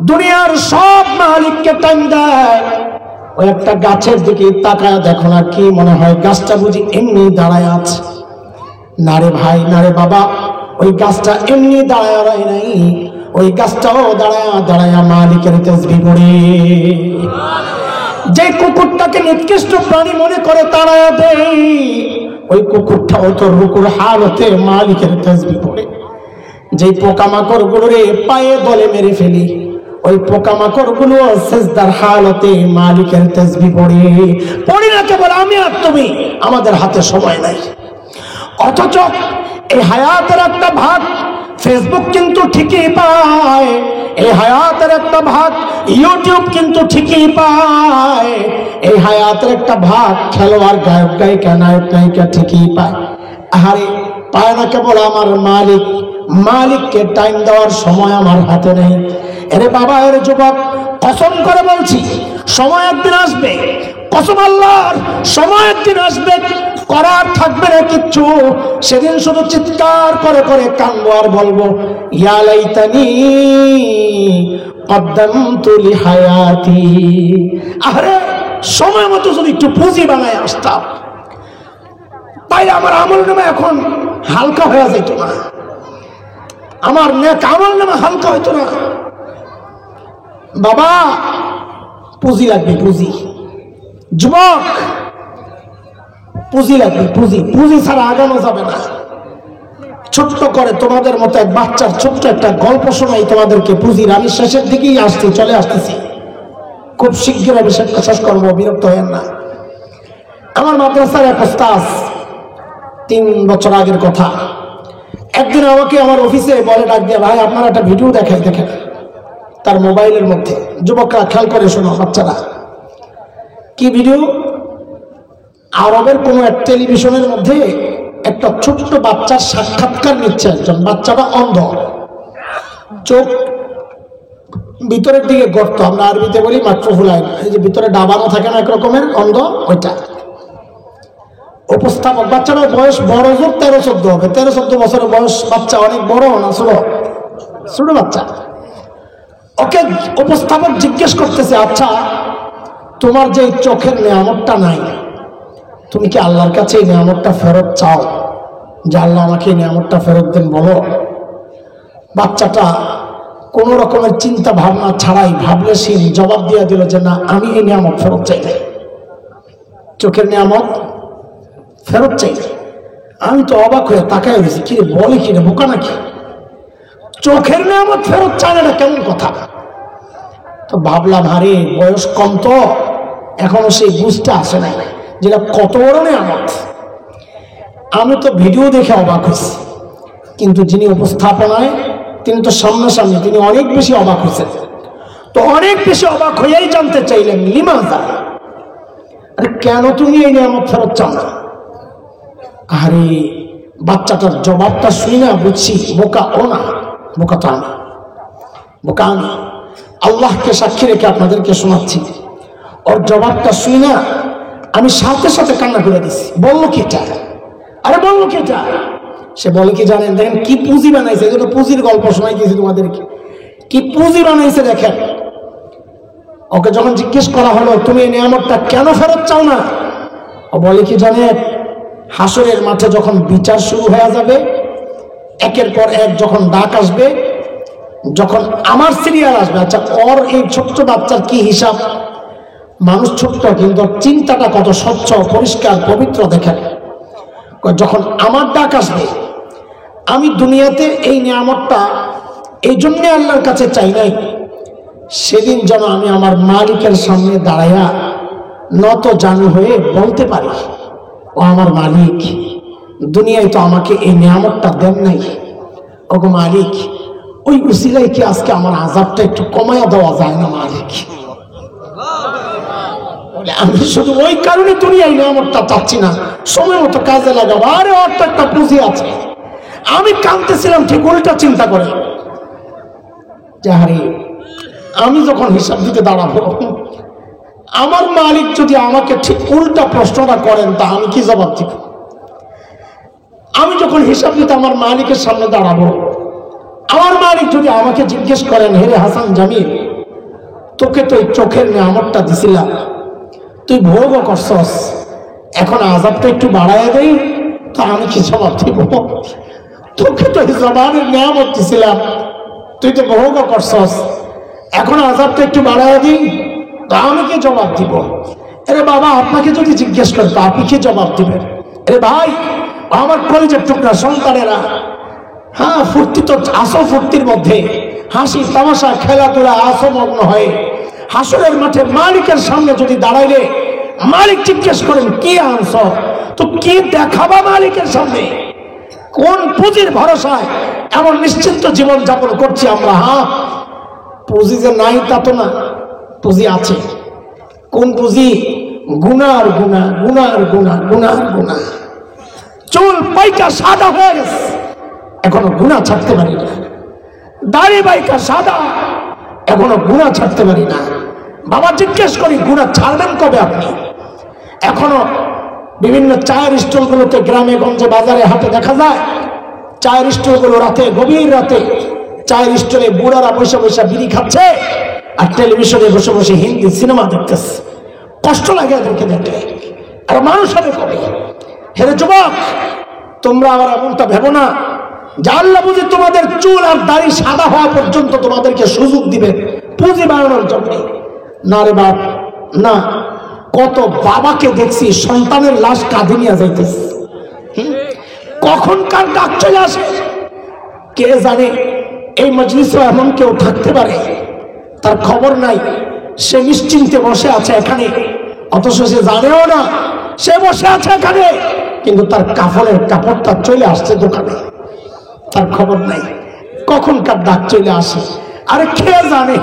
দুনিয়ার সব মালিককে টাইম দেয়। ওই একটা গাছের দিকে তাকায় দেখো না, কি মনে হয় গাছটা বুঝি এমনি দাঁড়ায় আছে? না রে ভাই, না রে বাবা, ওই গাছটা এমনি দাঁড়ায় রয় নাই, ওই গাছটাও দাঁড়ায় দাঁড়ায় মালিকের তাসবিহ পড়ে। যে কুকুরটাকে নিকৃষ্ট প্রাণী মনে করে তাড়ায় দেয়, ওই কুকুরটাও তো রুকুর হালতে মালিকের তাসবিহ পড়ে। যে পোকামাকড় গুলোরে পায়ে গলে মেরে ফেলি, ওই পোকামাকড় গুলো সেজদার হালতে মালিকের তাসবিহ পড়ে। পড়ি না কেবল আমি আর তুমি, আমাদের হাতে সময় নাই। অথচ এই হায়াতের একটা ভাগ ফেসবুক কিন্তু ঠিকই পায়, এই হায়াতের একটা ভাগ ইউটিউব কিন্তু ঠিকই পায়, এই হায়াতের একটা ভাগ খেলোয়াড়, গায়ক গায়িকা, নায়ক নায়িকা ঠিকই পায়। আরে পায় না কেবল আমার মালিক, মালিককে টাইম দেওয়ার সময় আমার হাতে নেই। এরে বাবা, এর যুবক, কসম করে বলছি সময় একদিন আসবে, কসম আল্লাহর, সময় একদিন আসবে, করার থাকবে না কিচ্ছু। সেদিন শুধু চিৎকার করে করে কাঁদবো আর বলবো, ইয়া লাইতানি কদ্দামতু লিহায়াতি। আরে সময় মতো যদি একটু পুঁজি বানায় আসতাম, তাই আমার আমলনামা এখন হালকা হয়ে যেত না, আমার নেক আমলনামা হালকা হইতো না। বাবা, পুঁজি লাগবে, পুঁজি। যুবক, পুঁজি লাগবে, পুঁজি। পুঁজি ছাড়া আগানো যাবে না। ছোট্ট করে তোমাদের মতো এক বাচ্চার ছোট্ট একটা গল্প শোনাই তোমাদেরকে পুঁজির। আমি শেষের দিকেই চলে আসতেছি, খুব শীঘ্র আমি শেষ করবো, বিরক্ত হয়েন না। আমার মাদ্রাসার এক ওস্তাদ, 3 বছর আগের কথা, একদিন আমাকে আমার অফিসে বলে ডাক দিয়ে, ভাই আপনার একটা ভিডিও দেখাই, দেখেন। তার মোবাইলের মধ্যে, যুবকরা খেয়াল করে শোনো, বাচ্চারা, কি ভিডিও? আরবের কোন এক টেলিভিশনের মধ্যে একটা ছোট্ট বাচ্চার সাক্ষাৎকার নিচ্ছে একজন। বাচ্চাটা অন্ধ, চোখ ভিতরের দিকে গর্ত, আমরা আরবিতে বলি মাত্রফুলাইন, এই যে ভিতরে ডাবানো থাকে না এক রকমের, অন্ধ ওইটা। উপস্থাপক, বাচ্চাটার বয়স বড় জোর 13-14 হবে, 13-14 বছরের বয়স বাচ্চা, অনেক বড় না, ছোট বাচ্চা। ওকে উপস্থাপক জিজ্ঞেস করতেছে, আচ্ছা তোমার যে চোখের নিয়ামতটা নাই, তুমি কি আল্লাহর কাছে এই নিয়ামতটা ফেরত চাও, যে আল্লাহ আমাকে এই নিয়ামতটা ফেরত দেন বলো? বাচ্চাটা কোন রকমের চিন্তা ভাবনা ছাড়াই ভাবলে সে জবাব দিয়ে দিল যে না, আমি এই নিয়ামত ফেরত চাই, চোখের নিয়ামত ফেরত চাই। আমি তো অবাক হয়ে তাকায় হয়েছি, কি বলে, কি রে বোকা নাকি, চোখের নিয়ামত ফেরত চায় না, এটা কেমন কথা? তো ভাবলাম, আরে বয়স কম তো, এখনো সেই বুঝতে আসে নাই যেটা কত বড় নিয়ামত। আমি তো ভিডিও দেখে অবাক হয়েছি, কিন্তু যিনি উপস্থাপনায়, তিনি তো সামনাসামনি, তিনি অনেক বেশি অবাক হয়েছেন। তো অনেক বেশি অবাক হয়েই জানতে চাইলেন, লিমাযা, আরে কেন তুমি এই নিয়ামত ফেরত চাও না? আরে বাচ্চাটার জবাবটা শুনি না বুঝছি, বোকা ও না, বোকা তো আমি, বোকা আমি। আল্লাহকে সাক্ষী রেখে আপনাদেরকে শোনাচ্ছি, ওর জবাবটা শুনি না আমি সাথে সাথে কান্না করে দিছি। বললো কি এটা? আরে বললো কি এটা? সে বলে কি জানেন, দেখেন কি পুঁজি বানাইছে, এই জন্য পুঁজির গল্প শোনাইতেছি তোমাদেরকে, কি পুঁজি বানাইছে দেখেন। ওকে যখন জিজ্ঞেস করা হলো তুমি এই নিয়ামতটা কেন ফেরত চাও না, ও বলে কি জানেন, হাসরের মাঠে যখন বিচার শুরু হয়ে যাবে, একের পর এক যখন ডাক আসবে, যখন আমার সিরিয়াল আসবে, আচ্ছা ওর এই ছোট্ট বাচ্চার কি হিসাব, মানুষ ছোট্ট কিন্তু চিন্তাটা কত স্বচ্ছ, পরিষ্কার, পবিত্র, দেখেন। যখন আমার ডাক আসবে, আমি দুনিয়াতে এই নিয়ামতটা এই জন্য আল্লাহর কাছে চাই নাই, সেদিন যেন আমি আমার মালিকের সামনে দাঁড়াইয়া নত জানু হয়ে বলতে পারি, ও আমার মালিক, দুনিয়ায় তো আমাকে এই নিয়ামতটা দেন নাই, ওগো মালিক, ওই উসিলায় কি আজকে আমার আযাবটা একটু কমায়া দেওয়া যায় না মালিক? আমি শুধু ওই কারণে দুনিয়ায় নিয়ামতটা চাচ্ছি না, সময় মতো কাজে লাগাবো। আরে ওর তো একটা পুঁজি আছে। আমি কাঁদতেছিলাম ঠিক উল্টা চিন্তা করে, যে আরে আমি যখন হিসাব দিতে দাঁড়াবো, আমার মালিক যদি আমাকে ঠিক উল্টা প্রশ্নটা করেন, তা আমি কি জবাব দিব? আমি যখন হিসাব দিতে আমার মালিকের সামনে দাঁড়াবো, আমার মালিক যদি আমাকে জিজ্ঞেস করেন, হেরে হাসান জামিল, তোকে তো এই চোখের নিয়ামতটা দিছিলাম, তুই ভোগও করছস, এখন আযাবটা একটু বাড়াইয়া দেই, তো আমি কি জবাব দিব? তোকে তো এই জবানের নিয়ামত দিছিলাম, তুই তো ভোগও করছস, এখন আযাবটা একটু বাড়াইয়া দিই, তো আমি কি জবাব দিব? আরে বাবা, আপনাকে যদি জিজ্ঞেস করে তো আপনি কি জবাব দিবেন? আরে ভাই, আমার কলেজের টুকরা সন্তানেরা, হ্যাঁ ফুর্তি তো আসো, ফুর্তির মধ্যে হাসি তামাশা খেলাধুলা আসো মগ্ন হয়, হাসরের মাঠে মালিকের সামনে যদি দাঁড়াইলে মালিক জিজ্ঞেস করেন কি আনছ, তো কি দেখাবা মালিকের সামনে? কোন পুঁজির ভরসায় এমন নিশ্চিন্ত জীবন যাপন করছি আমরা? হ্যাঁ, পুঁজি যে নাই তা তো না, পুঁজি আছে। কোন পুঁজি? গুনার গুণা, গুনার গুণা, গুনার গুণা। চুল পাইকা সাদা হয়ে গেছে, এখনো গুনাহ ছাড়তে পারি না। দাড়ি পাইকা সাদা, এখনো গুনাহ ছাড়তে পারি না। বাবা জিজ্ঞেস করি, গুনাহ ছাড়বেন কবে আপনি? এখনো বিভিন্ন চায়ের স্টলগুলোতে, গ্রামে গঞ্জে বাজারে হাটে দেখা যায়, চায়ের স্টলগুলো রাতে, গভীর রাতে চায়ের স্টলে বুড়ারা বসে বসে বিড়ি খাচ্ছে, আর টেলিভিশনে বসে বসে হিন্দি সিনেমা দেখতেছে। কষ্ট লাগে এদেরকে দেখে। আর মানুষ হবে কবে? হেরে যুবক, তোমরা আবার এমনটা ভেবো না যে আল্লাহ বুঝি তোমাদের চুল আর দাড়ি সাদা হওয়া পর্যন্ত তোমাদেরকে সুযোগ দিবে পুঁজি বানানোর জন্য। না রে বাপ, না। কত বাবাকে দেখছি সন্তানের লাশ কাঁধে নিয়ে যাইতেছে, কখন কার ডাক চলে আসে কে জানে এই মজলিসে এমন কেউ থাকতে পারে তার খবর নাই, সে নিশ্চিন্তে বসে আছে এখানে, অথচ সে জানেও না সে বসে আছে এখানে, কিন্তু তার কাফনের কাপড়টা চলে আসছে দোকানে, তার খবর নাই কখনকার ডাক চলে আসে। আরে কে জানে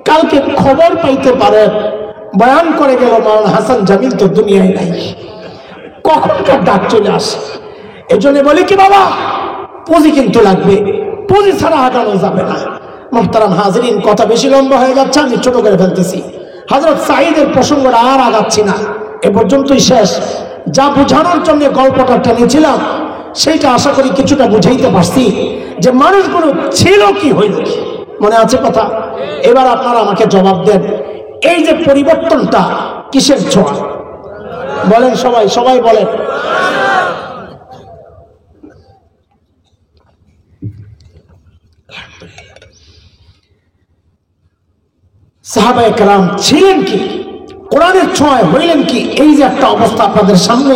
কালকে খবর পাইতে পারে বয়ান করে গেল মাওলানা হাসান জামিল তো দুনিয়ায় নাই, কখনকার ডাক চলে আসে। এজন্য বলি কি বাবা, পুঁজি কিন্তু লাগবে, পুঁজি ছাড়া আগানো যাবে না। মুহতারাম হাজরিন, কথা বেশি লম্বা হয়ে যাচ্ছে, আমি ছোট করে ফেলতেছি। হযরত সাঈদের প্রসঙ্গটা আর আগাচ্ছি না, এ পর্যন্তই শেষ। যা বোঝানোর জন্য গল্পটা টেনেছিলাম সেইটা আশা করি কিছুটা বুঝাইতে পারছি, যে মানুষগুলো ছিল কি হইল কি, মনে আছে কথা? এবার আপনারা আমাকে জবাব দেন, এই যে পরিবর্তনটা কিসের ছোঁয়া? বলেন সবাই, সবাই বলেন। সাহাবায়ে কেরাম ছিলেন কি, কোরআনের ছোঁয়ায় হইলেন কি? এই যে একটা অবস্থা আপনাদের সামনে,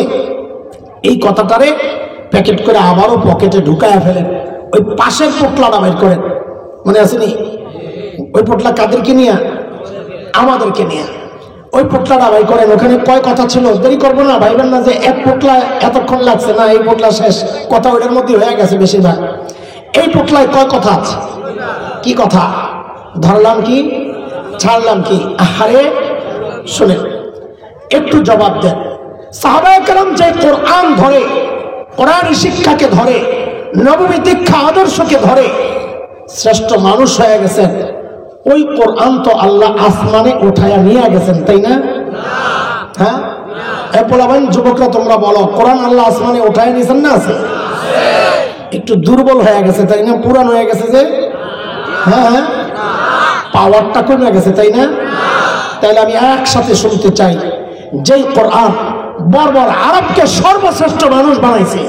এই কথাটারে প্যাকেট করে আবারও পকেটে ঢুকায়া ফেলেন, ওই পাশের পোটলাটা বের করেন, মনে আসেনি? ওই পোটলা কাদেরকে নিয়ে? আমাদেরকে নিয়ে। ওই পোটলাটা বাই করেন, ওখানে কয় কথা ছিল, দেরি করবো না, ভাইবেন না যে এক পোটলা এতক্ষণ লাগছে, না, এই পোটলা শেষ, কথা ওইটার মধ্যে হয়ে গেছে বেশিরভাগ। এই পোটলায় কয় কথা আছে? কি কথা? ধরলাম কি, ছাড়লাম কি? আহারে শুনেন, একটু জবাব দেন। সাহাবায়ে কেরাম যে কোরআন ধরে, কোরআনী শিক্ষাকে ধরে, নববী দীক্ষা আদর্শকে ধরে শ্রেষ্ঠ মানুষ হয়ে গেছেন, ওই কোরআন তো আল্লাহ আসমানে উঠায়া নিয়ে গেছেন, তাই না? হ্যাঁ, পোলাবান যুবকরা তোমরা বলো, কোরআন আল্লাহ আসমানে উঠায় নিয়েছেন না? আছে, একটু দুর্বল হয়ে গেছে তাই না? পুরান হয়ে গেছে যে, হ্যাঁ, পাওয়ারটা কমে গেছে তাই না? তাহলে আমি একসাথে শুনতে চাই, যেই কোরআন বর্বর আরবকে সর্বশ্রেষ্ঠ মানুষ বানাইছে,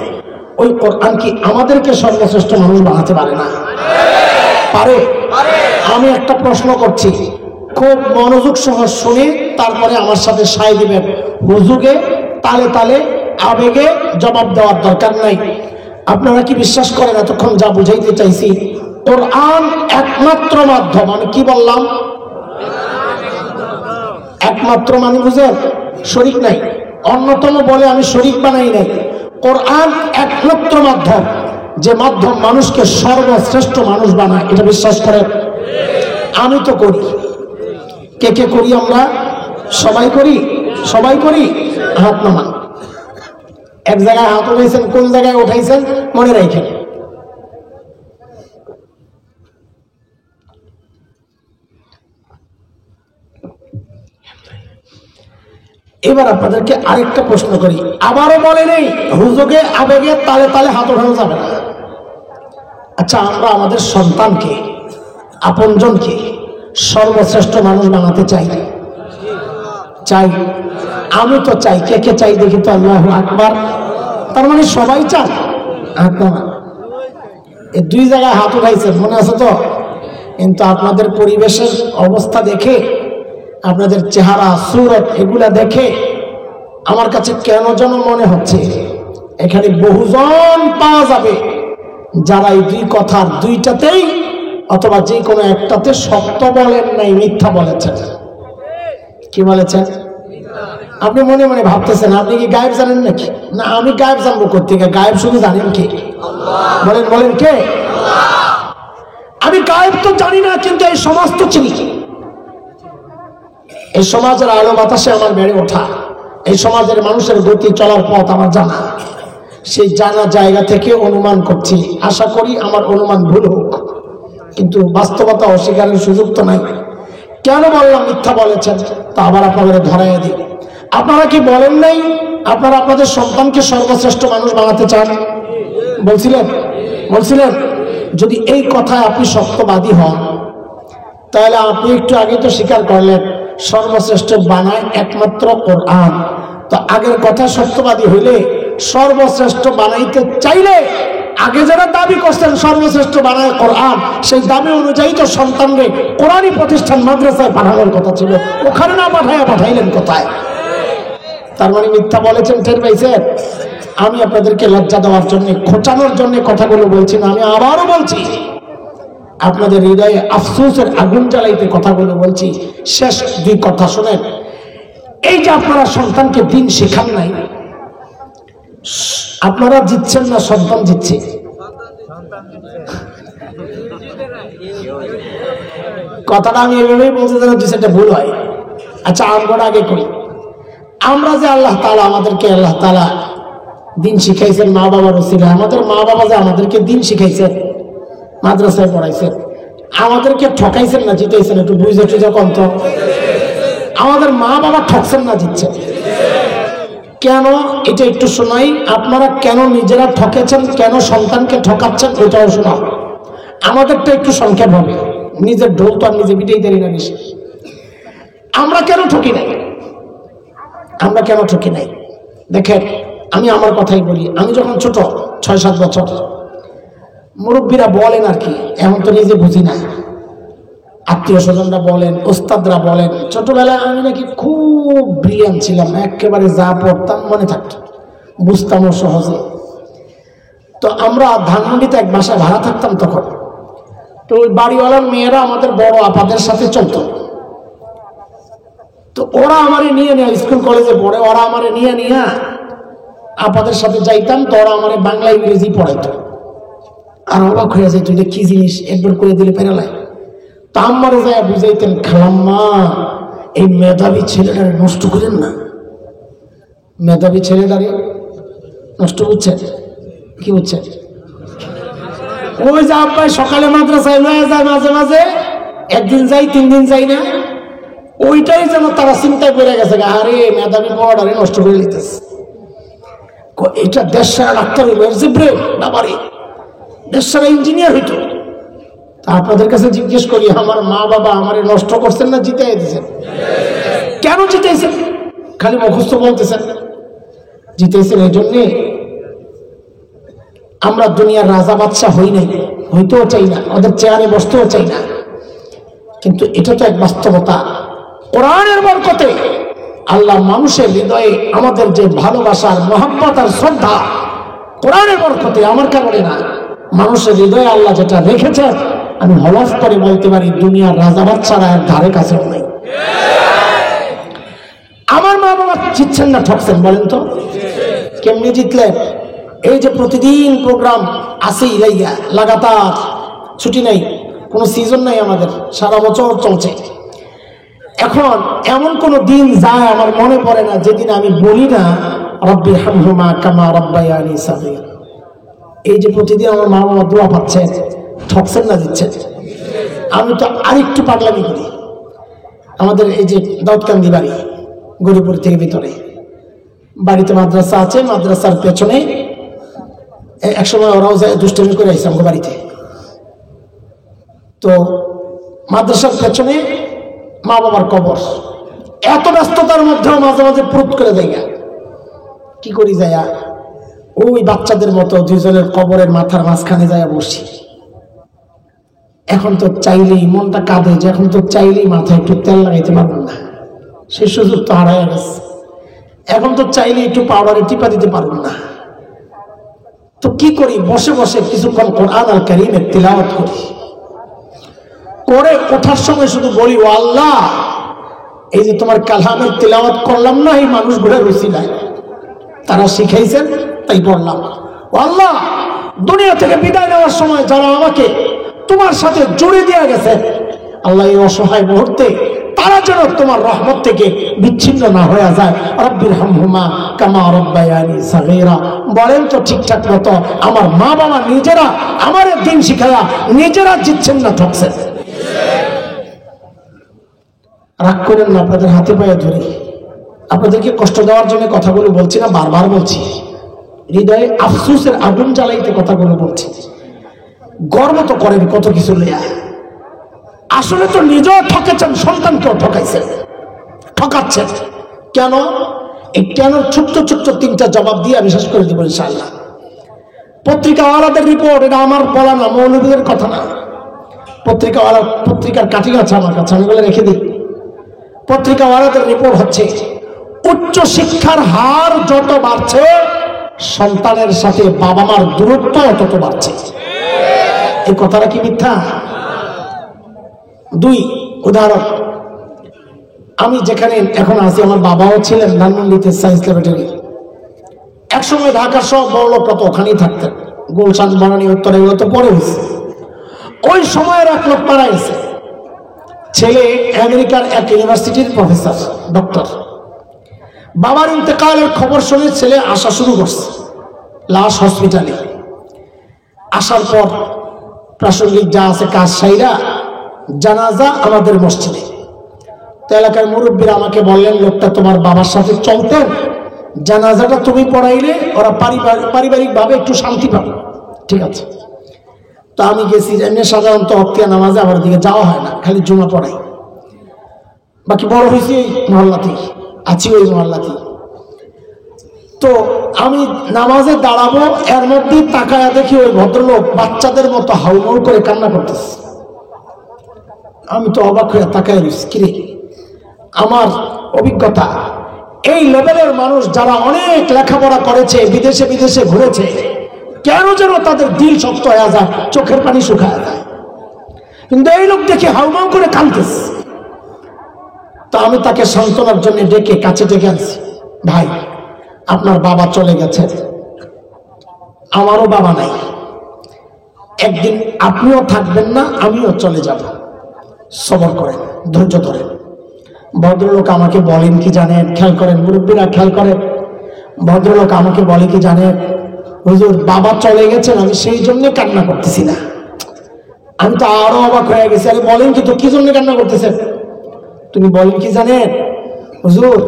ওই কোরআন কি আমাদেরকে সর্বশ্রেষ্ঠ মানুষ বানাতে পারে না? পারে? আমি একটা প্রশ্ন করছি, খুব মনোযোগ সহ শুনে তারপরে আমার সাথে সায় দিবেন। হুজুগে, তালে তালে, আবেগে জবাব দেওয়ার দরকার নাই। আপনারা কি বিশ্বাস করেন এতক্ষণ যা বুঝাইতে চাইছি, কোরআন একমাত্র মাধ্যম? আমি কি বললাম? একমাত্র মানে বুঝেন, শরীক নাই, অন্যতম বলে আমি শরীক বানাই নাই। কোরআন একমাত্র মাধ্যম, যে মাধ্যম মানুষকে সর্বশ্রেষ্ঠ মানুষ বানায়, এটা বিশ্বাস করেন? আমি তো করি। কে কে করি? আমরা সবাই করি, সবাই করি। হাত নামান। এক জায়গায় হাত উঠাইছেন, কোন জায়গায় উঠাইছেন মনে রাখেন। এবার আপনাদেরকে আরেকটা প্রশ্ন করি, আবারও বলে নেই হুজুগে আবেগে তালে তালে হাত ওঠানো যাবে না। আচ্ছা, আমরা আমাদের সন্তানকে, আপনজনকে সর্বশ্রেষ্ঠ মানুষ বানাতে চাই? চাই? আমি তো চাই। কে কে চাই দেখি তো? আল্লাহু আকবার। তার মানে সবাই চান? হাত নামান। এই দুই জায়গায় হাত উঠাইছেন, মনে আছে তো? কিন্তু আপনাদের পরিবেশের অবস্থা দেখে, আপনাদের চেহারা, সুরত, এগুলা দেখে আমার কাছে কেন যেন মনে হচ্ছে এখানে বহুজন পাওয়া যাবে যারা এই দুই কথার দুইটাতেই অথবা যে কোনো একটাতে সত্য বলেন নাই, মিথ্যা বলেছেন। কি বলেছেন? আপনি মনে মনে ভাবতেছেন আপনি কি গায়েব জানেন নাকি? না, আমি গায়েব জানবো কোত্থেকে? গায়েব শুধু জানেন কে? বলেন, বলেন কে? আমি গায়েব তো জানি না, কিন্তু এই সমাজ তো চিনি। এই সমাজের আলো বাতাসে আমার বেড়ে ওঠা, এই সমাজের মানুষের গতি চলার পথ আমার জানা। সেই জানা জায়গা থেকে অনুমান করছি, আশা করি আমার অনুমান ভুল হোক, কিন্তু বাস্তবতা অস্বীকারের সুযোগ তো নাই। কেন বললাম মিথ্যা বলেছেন? তা আবার আপনাদের ধরাইয়া দিই। আপনারা কি বলেন নাই আপনারা আপনাদের সন্তানকে সর্বশ্রেষ্ঠ মানুষ বানাতে চান? বলছিলেন, বলছিলেন। যদি এই কথায় আপনি সত্যবাদী হন, তাহলে আপনি একটু আগে তো স্বীকার করলেন সর্বশ্রেষ্ঠ বানায় একমাত্র কোরআন। তো আগের কথা সত্যবাদী হইলে সর্বশ্রেষ্ঠ বানাইতে চাইলে আগে যারা দাবি করছেন সর্বশ্রেষ্ঠ বানায় কোরআন, সেই দাবি অনুযায়ী তো সন্তানকে কোরআনী প্রতিষ্ঠান মাদ্রাসায় পাঠানোর কথা ছিল, ওখানে না পাঠাইয়া পাঠাইলেন কোথায়? তার মানে মিথ্যা বলেছেন, টের পাইছেন? আমি আপনাদেরকে লজ্জা দেওয়ার জন্য, খোঁচানোর জন্য কথাগুলো বলছি না, আমি আবারও বলছি, আপনাদের হৃদয়ে আফসোসের আগুন জ্বালাইতে কথাগুলো বলছি। শেষ দুই কথা শোনেন। এই যে আপনারা সন্তানকে দিন শেখান নাই, আপনারা জিতছেন না সন্তান জিতছে? কথাটা আমি এভাবেই বলতে চাচ্ছি, সেটা ভুল হয়। আচ্ছা, আমরা আগে করি। আমরা যে আল্লাহ তাআলা, আমাদেরকে আল্লাহ তাআলা দিন শিখাইছেন মা বাবার ওসিলা, আমাদের মা বাবা যে আমাদেরকে দিন শিখাইছেন, মাদ্রাসায় পড়াইছেন, আমাদেরকে ঠকাইছেন না জিতাইছেন? একটু বুঝে টুঝে কম তো। আমাদের মা বাবা ঠকছেন না জিতছেন? কেন, এটা একটু শোনাই। আপনারা কেন নিজেরা ঠকেছেন, কেন সন্তানকে ঠকাচ্ছেন, ওইটাও শোনাও। আমাদেরটা একটু সংক্ষেপ হবে, নিজের ঢোল তো আর নিজে বিটেই দেরি না বেশি। আমরা কেন ঠকি নাই? আমরা কেন ঠকি নাই? দেখেন, আমি আমার কথাই বলি। আমি যখন ছোট, 6-7 বছর, মুরব্বীরা বলেন আর কি, এখন তো নিজে বুঝি না, আত্মীয় স্বজনরা বলেন, ওস্তাদরা বলেন, ছোটবেলায় আমি নাকি খুব ব্রিলিয়ান্ট ছিলাম, একেবারে যা পড়তাম মনে থাকতো, বুঝতামও সহজে। তো আমরা ধানমন্ডিতে এক বাসায় ভাড়া থাকতাম তখন। তো ওই বাড়িওয়ালার মেয়েরা আমাদের বড় আপাদের সাথে চলতো। তো ওরা আমারে নিয়ে নেয়, স্কুল কলেজে পড়ে, ওরা আমারে নিয়ে নিয়ে আপাদের সাথে যাইতাম। তো ওরা আমারে বাংলা ইংরেজি পড়াইতো, আর অবাক হয়ে যায়, তুই কি জিনিস একবার করে দিলে পেরালাই। তা আমারে যায় বুঝাইতেন, খালাম্মা এই মেধাবী ছেলেটারে নষ্ট করেন না, মেধাবী ছেলেটারে নষ্ট বুঝছেন? কি বুঝছেন? ওই যে আব্বাই সকালে মাদ্রাসায় লয়ে যায়, মাঝে মাঝে একদিন যাই 3 দিন যাই না, ওইটাই যেন তারা চিন্তায় পড়ে গেছে, আরে মেধাবী পড়াটারে নষ্ট করে দিতেছে। এটা দেশ সারা ডাক্তার হইল, বাবারে দেশ সারা ইঞ্জিনিয়ার হইতো। তা আপনাদের কাছে জিজ্ঞেস করি, আমার মা বাবা আমারে নষ্ট করছেন না জিতাই দিয়েছেন? কেন জিতাইছেন? খালি মুখস্থ বলতেছেন। জিতাইছেন এই জন্যে আমরা দুনিয়ার রাজা বাদশাহ হই নাই, হইতেও চাই না, ওদের চেয়ারে বসতেও চাই না। কিন্তু এটা তো এক বাস্তবতা। কোরআনের বরকতে আল্লাহ মানুষের হৃদয়ে আমাদের যে ভালোবাসার, মহব্বত আর শ্রদ্ধা, কোরআনের বরকতে, আমার কারণে না, মানুষের হৃদয়ে আল্লাহ যেটা রেখেছে, আমি হলফ করে বলতে পারি দুনিয়ার রাজা বাদশারা এর ধারে কাছেও নেই। আমার মা বাবা জিতছেন না ঠকছেন বলেন তো? কেমনি জিতলেন? এই যে প্রতিদিন প্রোগ্রাম আসেই লাইয়া, লাগাতার, ছুটি নেই, কোনো সিজন নাই, আমাদের সারা বছর চলছে। এখন এমন কোন দিন যায় আমার মনে পড়ে না যেদিন আমি বলি না রব্বি হামহুমা কামা রাব্বায়ানি সাগীরা। এই যে প্রতিদিন আমার মা বাবা দোয়া পাচ্ছেন, ঠকছেন না দিচ্ছেন? আমি তো আরেকটু পাগলামি করি। আমাদের এই যে দাউদকান্দি বাড়ি, গরিপুর থেকে ভিতরে, বাড়িতে মাদ্রাসা আছে, মাদ্রাসার পেছনে একসময় ওরাও যায় দুষ্টমি করে আসছে আমার বাড়িতে। তো মাদ্রাসার পেছনে মা বাবার কবর, এত ব্যস্ততার মধ্যেও মাঝে মাঝে প্রুত করে দেয়। কি করি যায়, ওই বাচ্চাদের মতো দুইজনের কবরের মাথার মাঝখানে যায় বসি। এখন তো চাইলেই মনটা কাঁদে যে এখন তো চাইলেই মাথায় একটু তেল লাগাইতে পারবেন না, সে সুযোগ তো হারায় গেছে। এখন তো চাইলেই একটু পাউডারে টিপা দিতে পারবেন না। তো কি করি, বসে বসে কিছুক্ষণ কোরআন আল কারীমের তিলাওয়াত করি। করে ওঠার সময় শুধু বলি, ও আল্লাহ, এই যে তোমার কালামের তিলাওয়াত করলাম না, এই মানুষগুলো রুচি নাই, তারা শিখাইছেন তাই পড়লাম। ও আল্লাহ, দুনিয়া থেকে বিদায় নেওয়ার সময় যারা আমাকে তোমার সাথে জুড়ে দিয়ে গেছে, আল্লাহ এই অসহায় মুহূর্তে তারা যেন তোমার রহমত থেকে বিচ্ছিন্ন না হয়ে যায়। রব্বির হামহুমা কামা রাব্বায়ানি সাগীরা। বলেন তো ঠিকঠাক মতো আমার মা বাবা নিজেরা আমার দিন শিখায়া নিজেরা জিতছেন না ঠকছেন? রাগ করেন না, আপনাদের হাতে পায়ে ধরি, আপনাদেরকে কষ্ট দেওয়ার জন্য কথাগুলো বলছি না, বারবার বলছি, হৃদয়ে আফসোসের আগুন জ্বালাইতে কথাগুলো বলছি। গর্ব তো করেন কত কিছু লইয়া, আসলে তো নিজেও ঠকেছেন, সন্তানকেও ঠকাইছেন, ঠকাচ্ছেন। কেন? এই কেন ছোট্ট ছোট্ট 3টা জবাব দিয়ে আমি শেষ করে দিব ইনশাআল্লাহ। পত্রিকাওয়ালাদের রিপোর্ট, এটা আমার বলা না, মৌলবীদের কথা না। পত্রিকার কাটিং আছে আমার কাছে, আমি বলে রেখে দিই। পত্রিকাওয়ালাদের রিপোর্ট হচ্ছে, উচ্চ শিক্ষার হার যত বাড়ছে সন্তানের সাথে বাবা মার দূরত্ব তত বাড়ছে। এই কথাটা কি মিথ্যা? দুই উদাহরণ, আমি যেখানে এখন আছি, আমার বাবাও ছিলেন ধানমন্ডিতে সায়েন্স ল্যাবরেটরি। একসময় ঢাকার সব বড় লোকরা তো ওখানেই থাকতেন, গুলশান, বনানী, উত্তর, এগুলো তো পরে হয়েছে। ওই সময়ের এক লোক মারা গেছে, ছেলে আমেরিকার এক ইউনিভার্সিটির প্রফেসর, ডক্টর। বাবার ইন্তেকালের খবর শুনে ছেলে আসা শুরু করছে লাশ হসপিটালে। আসার পর প্রাসঙ্গিক যা আছে কাজ সাইরা জানাজা আমাদের মসজিদে। তো এলাকার মুরব্বীরা আমাকে বললেন, লোকটা তোমার বাবার সাথে চলতেন, জানাজাটা তুমি পড়াইলে ওরা পারিবারিকভাবে একটু শান্তি পাবে। ঠিক আছে। তো আমি গেছি, এমনি সাধারণত অক্তিয়া নামাজে আমার দিকে যাওয়া হয় না, খালি জুমা পড়াই। বাকি বড় হয়েছি এই মহল্লাতেই, আছি ওই মহল্লাতেই। তো আমি নামাজে দাঁড়াবো, এর মধ্যে তাকায়া দেখি ওই ভদ্রলোক বাচ্চাদের মতো হাউমাউ করে কান্না করতেছে। আমি তো অবাক হয়ে তাকায় রয়েছি, কিরে। আমার অভিজ্ঞতা, এই লেভেলের মানুষ যারা অনেক লেখাপড়া করেছে, বিদেশে বিদেশে ঘুরেছে, কেন যেন তাদের দিল শক্ত হয়ে যায়, চোখের পানি শুকায় যায়। কিন্তু এই লোক দেখে হাউমাউ করে কাঁদতেছে। তো আমি তাকে সান্ত্বনার জন্য ডেকে কাছে ডেকে আনছি, ভাই আপনার বাবা চলে গেছে, আমারও বাবা নাই, একদিন আপনিও থাকবেন না, আমিও চলে যাব, সবর করেন, ধৈর্য ধরেন। ভদ্রলোক আমাকে বলেন কি জানেন, খেয়াল করেন, মুরব্বীরা খেয়াল করেন, ভদ্রলোক আমাকে বলে কি জানেন, হুজুর বাবা চলে গেছেন, আমি সেই জন্য কান্না করতেছি না। আমি তো আরো অবাক হয়ে গেছি, আরে বলেন কি, তো কি জন্য কান্না করতেছেন? তুমি বলেন কি জানেন হুজুর,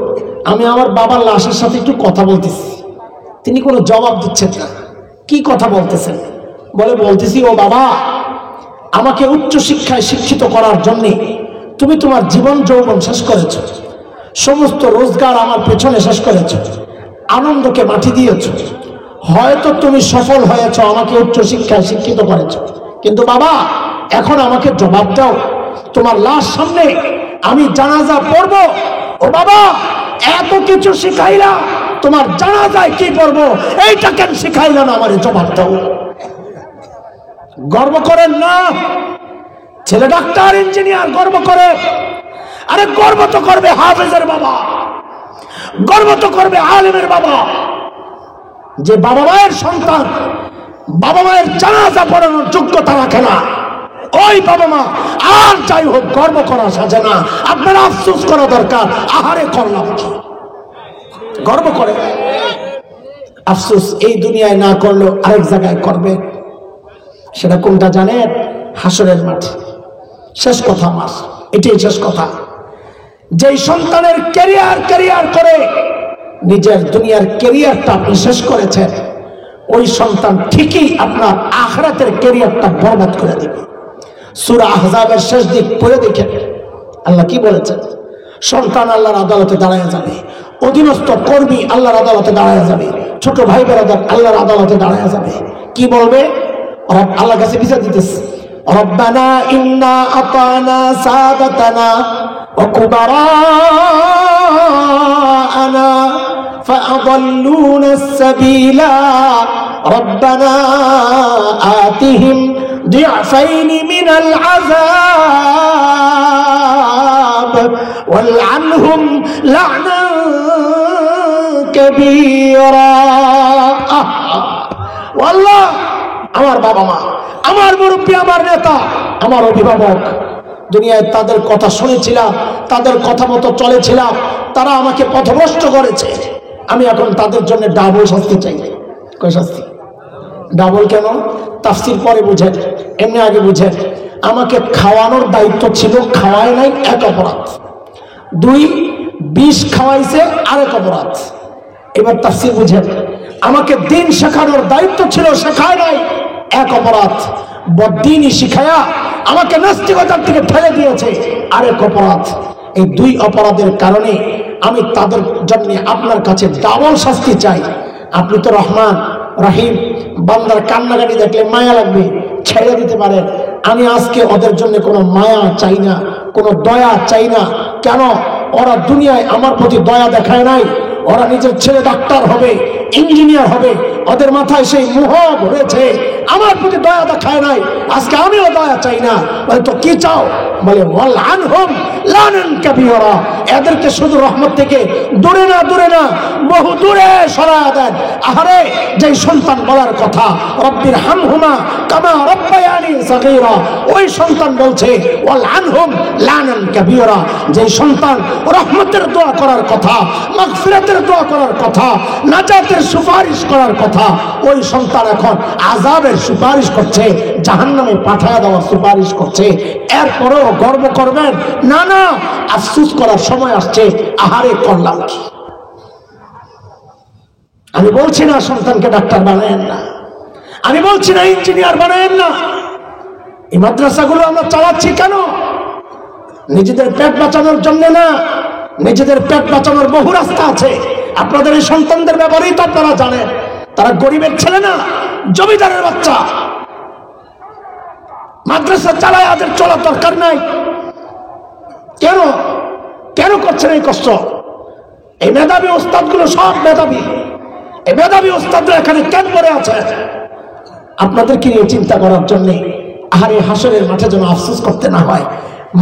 আমি আমার বাবার লাশের সাথে একটু কথা বলতেছি। তিনি কোনো জবাব দিচ্ছেন না। কি কথা বলতেছেন? বলতেছি, ও বাবা, আমাকে উচ্চ শিক্ষায় শিক্ষিত করার জন্যে তুমি তোমার জীবন যৌবন শেষ করেছ, সমস্ত রোজগার আমার পেছনে শেষ করেছ, আনন্দকে মাটি দিয়েছ, হয়তো তুমি সফল হয়েছ, আমাকে উচ্চ শিক্ষায় শিক্ষিত করেছ, কিন্তু বাবা এখন আমাকে জবাব দাও, তোমার লাশ সামনে আমি জানাজা পড়বো, ও বাবা এত কিছু শিখাইলা, তোমার জানাজায় কি পড়বো এইটা কেন শিখাইলা না, আমার জবাব দাও। গর্ব করেন না? ছেলে ডাক্তার, ইঞ্জিনিয়ার, গর্ব করে। আরে গর্ব তো করবে হাফেজের বাবা, গর্ব তো করবে আলেমের বাবা, যে বাবা মায়ের সন্তান বাবা মায়ের জানাজা পড়ানোর যোগ্যতা রাখে না। ওই বাবা মা আর যাই হোক গর্ব করা সাজে না, আপনার আফসোস করা দরকার। আহারে করলাম কি, গর্ব করে। আফসোস এই দুনিয়ায় না করলেও আরেক জায়গায় করবে। সেটা কোনটা জানেন? হাসরের মাঠে। শেষ কথা আমার, এটাই শেষ কথা। যেই সন্তানের ক্যারিয়ার করে নিজের দুনিয়ার ক্যারিয়ারটা আপনি শেষ করেছেন, ওই সন্তান ঠিকই আপনার আখিরাতের ক্যারিয়ারটা বরবাদ করে দিবে। সূরা আহজাবের শেষ দিক পড়ে দেখেন, আল্লাহ কি বলেছেন? সন্তান আল্লাহর আদালতে দাঁড়ায় যাবে, অধীনস্থ কর্মী আল্লাহর আদালতে দাঁড়ায় যাবে, ছোট ভাই বেরাদার আল্লাহর আদালতে দাঁড়ায় যাবে। কি বলবে? আল্লাহর কাছে বিচার দিতেছে, রব্বানা ইন্না আতানা সাদাতানা ওয়া কুবারানা ফাআদাল্লুনা আস-সাবিলা রব্বানা আতিহিম ضعفين من العذاب والعنهم لعنا كبيرا। والله আমার বাবা মা, আমার মুরব্বী, আমার নেতা, আমার অভিভাবক, দুনিয়ায় তাদের কথা শুনেছিলাম, তাদের কথা মতো চলেছিলাম, তারা আমাকে পথভ্রষ্ট করেছে। আমি এখন তাদের জন্য ডাবল শাস্তি চাই। কয় শাস্তি? ডাবল কেন? তাফসীর পরে বুঝেন, এমনি আগে বুঝেন। আমাকে খাওয়ানোর দায়িত্ব ছিল, খাওয়ায় নাই, এক অপরাধ। দুই, বিষ খাওয়াইছে, আরেক অপরাধ। এবার তাফসীর বুঝেন। আমাকে দিন শেখানোর দায়িত্ব ছিল, শেখায় নাই, এক অপরাধ। বদ্দিনই শিখায়া আমাকে নাস্তিকতার থেকে ফেলে দিয়েছে, আরেক অপরাধ। এই দুই অপরাধের কারণে আমি তাদের জন্য আপনার কাছে ডাবল শাস্তি চাই। আপনি তো রহমান রহিম, বান্দার কান্নাকাটি দেখলে মায়া লাগবে, ছেড়ে দিতে পারেন। আমি আজকে ওদের জন্য কোনো মায়া চাই না, কোনো দয়া চাই না। কেন? ওরা দুনিয়ায় আমার প্রতি দয়া দেখায় নাই। ওরা নিজের ছেলে ডাক্তার হবে, ইঞ্জিনিয়ার হবে, ওদের মাথায় সেই মোহ ঘুরেছে, আমার প্রতি দয়া দেখায় নাই, আজকে আমিও দয়া চাই না। বলে তো কি চাও? বলে ওয়ালআনহুম লানান কাবীরা, এদেরকে শুধু রহমত থেকে দূরে না বহু দূরে সরায়া দেন। আহারে, যে সন্তান বলার কথা রব্বির হামহুমা কামা রাব্বায়ানি সাগীরা, ওই সন্তান বলছে ওয়ালআনহুম লানান কাবীরা। যে সন্তান রহমতের দোয়া করার কথা, মাগফিরাতের দোয়া করার কথা, নাজাতের সুপারিশ করার কথা, ওই সন্তান এখন আযাবের সুপারিশ করছে, জাহান্নামে পাঠায়া দেওয়ার সুপারিশ করছে। এরপরেও গর্ব করবেন না? না, আফসোস করার সময় আসছে। আহারে, করলাম কি? আমি বলছি না সন্তানকে ডাক্তার বানায়েন না, আমি বলছি না ইঞ্জিনিয়ার বানায়েন না। এই মাদ্রাসাগুলো আমরা চালাচ্ছি কেন? নিজেদের পেট বাঁচানোর জন্য না, নিজেদের পেট বাঁচানোর বহু রাস্তা আছে। আপনাদের এই সন্তানদের ব্যাপারেই তো আপনারা জানেন, তারা গরিবের ছেলে না, জমিদারের বাচ্চা। মাদ্রাসা চালায় আদের চলার দরকার নাই। কেন কেন করছেন এই কষ্ট? এই মেধাবী ওস্তাদগুলো সব মেধাবী, এই মেধাবী ওস্তাদরা এখানে কেন পড়ে আছে? আপনাদেরকে নিয়ে চিন্তা করার জন্য। আহারে, হাসরের মাঠে যেন আফসোস করতে না হয়,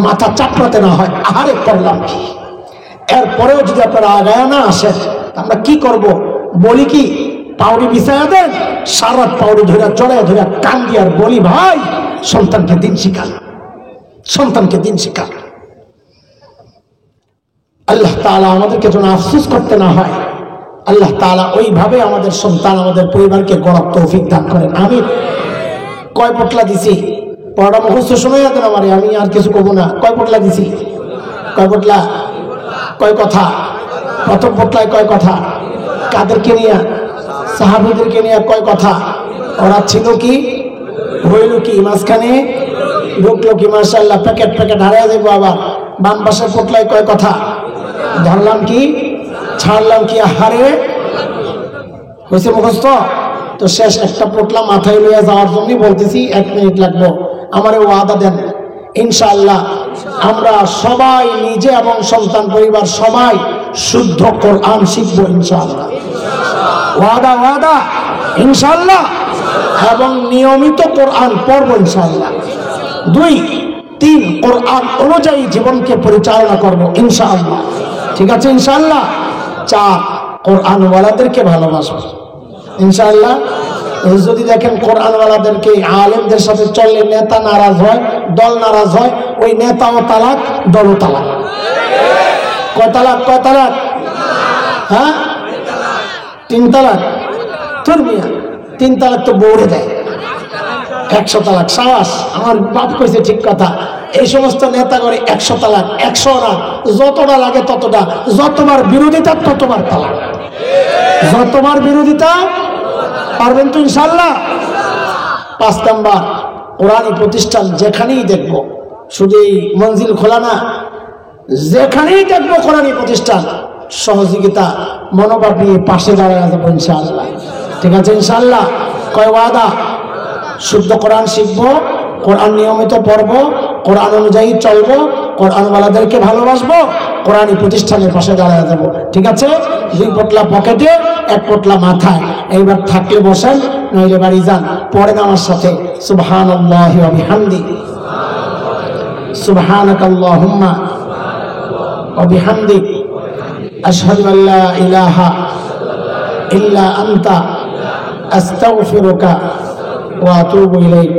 মাথা চাপড়াতে না হয়। আহারে, করলাম কি? এরপরেও যদি আপনারা আগায় না আসেন, আমরা কি করব? বলি কি, পাউরি বিছায়া দেন, সারা পাউরি ধরে চড়াই ধরে কান দিয়ে বলি, ভাই সন্তানকে দিন শিখান, সন্তানকে দিন শিখান। আল্লাহ তাআলা আমাদেরকে যেন আফসোস করতে না হয়, আল্লাহ তাআলা ওইভাবে আমাদের সন্তান, আমাদের পরিবারকে গড়ার তৌফিক দান করেন। আমি কয় পটলা দিছি? পড়া মুখস্থ শোনাইয়া দেন আমারে, আমি আর কিছু করবো না। কয় পটলা দিছি? কয় পটলা? কয় কথা? প্রথম পটলায় কয় কথা? কাদেরকে নিয়ে? সাহাবীদেরকে নিয়ে কয় কথা? ওরা ছিল কি, হইল কি, মাঝখানে ঢুকলো কি? মাশাআল্লাহ, প্যাকেট হারাইয়া যাবো। আবার বাম পাশের পটলায় কয় কথা? ধরলাম কি, ছাড়লাম কি? হারে হয়েছে মুখস্থ তো শেষ। একটা পটলা মাথায় লইয়া যাওয়ার জন্যই বলতেছি, 1 মিনিট লাগলো। আমারে ওয়াদা দেন ইনশাআল্লাহ আমরা সবাই, নিজে এবং সন্তান পরিবার সবাই শুদ্ধ কোরআন শিখবো ইনশাআল্লাহ। ওয়াদা, ওয়াদা ইনশাআল্লাহ। এবং নিয়মিত কোরআন পড়বো ইনশাআল্লাহ। 2, 3 কোরআন অনুযায়ী জীবনকে পরিচালনা করবো ইনশাআল্লাহ। ঠিক আছে ইনশাআল্লাহ। 4 কোরআনওয়ালাদেরকে ভালোবাসবো ইনশাআল্লাহ। যদি দেখেন কোরআনওয়ালাদেরকে, আলেমদের সাথে চললে নেতা নারাজ হয়, দল নারাজ হয়, ওই নেতাও তালাক, দলও তালাক। কয় তালাক? কয় তালাক? হ্যাঁ, 3 তালাক। ধর্মিয়া 3 তালাক তো বৌড়ে দেয়, 100 তালাক। সাবাস, আমার বাপ কইছে ঠিক কথা। এই সমস্ত নেতা করে 100 তালাক, 100 না, যতটা লাগে ততটা, যতবার বিরোধিতা ততবার তালাক, যতবার বিরোধিতা। পারবেন তো ইনশাআল্লাহ। 5 নাম্বার, কোরআনী প্রতিষ্ঠান যেখানেই দেখবো, শুধু এই মঞ্জিল খোলা না, যেখানেই দেখবো কোরআনী প্রতিষ্ঠান, সহযোগিতা মনোভাব নিয়ে পাশে দাঁড়ায় যাবো ইনশাআল্লাহ। ঠিক আছে ইনশাআল্লাহ। কয় ওয়াদা? শুদ্ধ কোরআন শিখবো, কোরআন নিয়মিত পড়বো, কোরআন অনুযায়ী চলবো, কোরআনওয়ালাদেরকে ভালোবাসবো, কোরআনী প্রতিষ্ঠানের পাশে দাঁড়ায় যাবো। ঠিক আছে? 2 পটলা পকেটে, 1 পটলা মাথায়। এইবার থাকলে বসেন, নইলে বাড়ি যান। পড়েন আমার সাথে, সুবহানাল্লাহি ওয়া বিহামদি, সুবহানাকাল্লাহুম্মা ওয়া বিহামদিক, আশহাদু আল্লা ইলাহা ইল্লা আনতা, আস্তাগফিরুকা ওয়া আতুবু ইলাইক।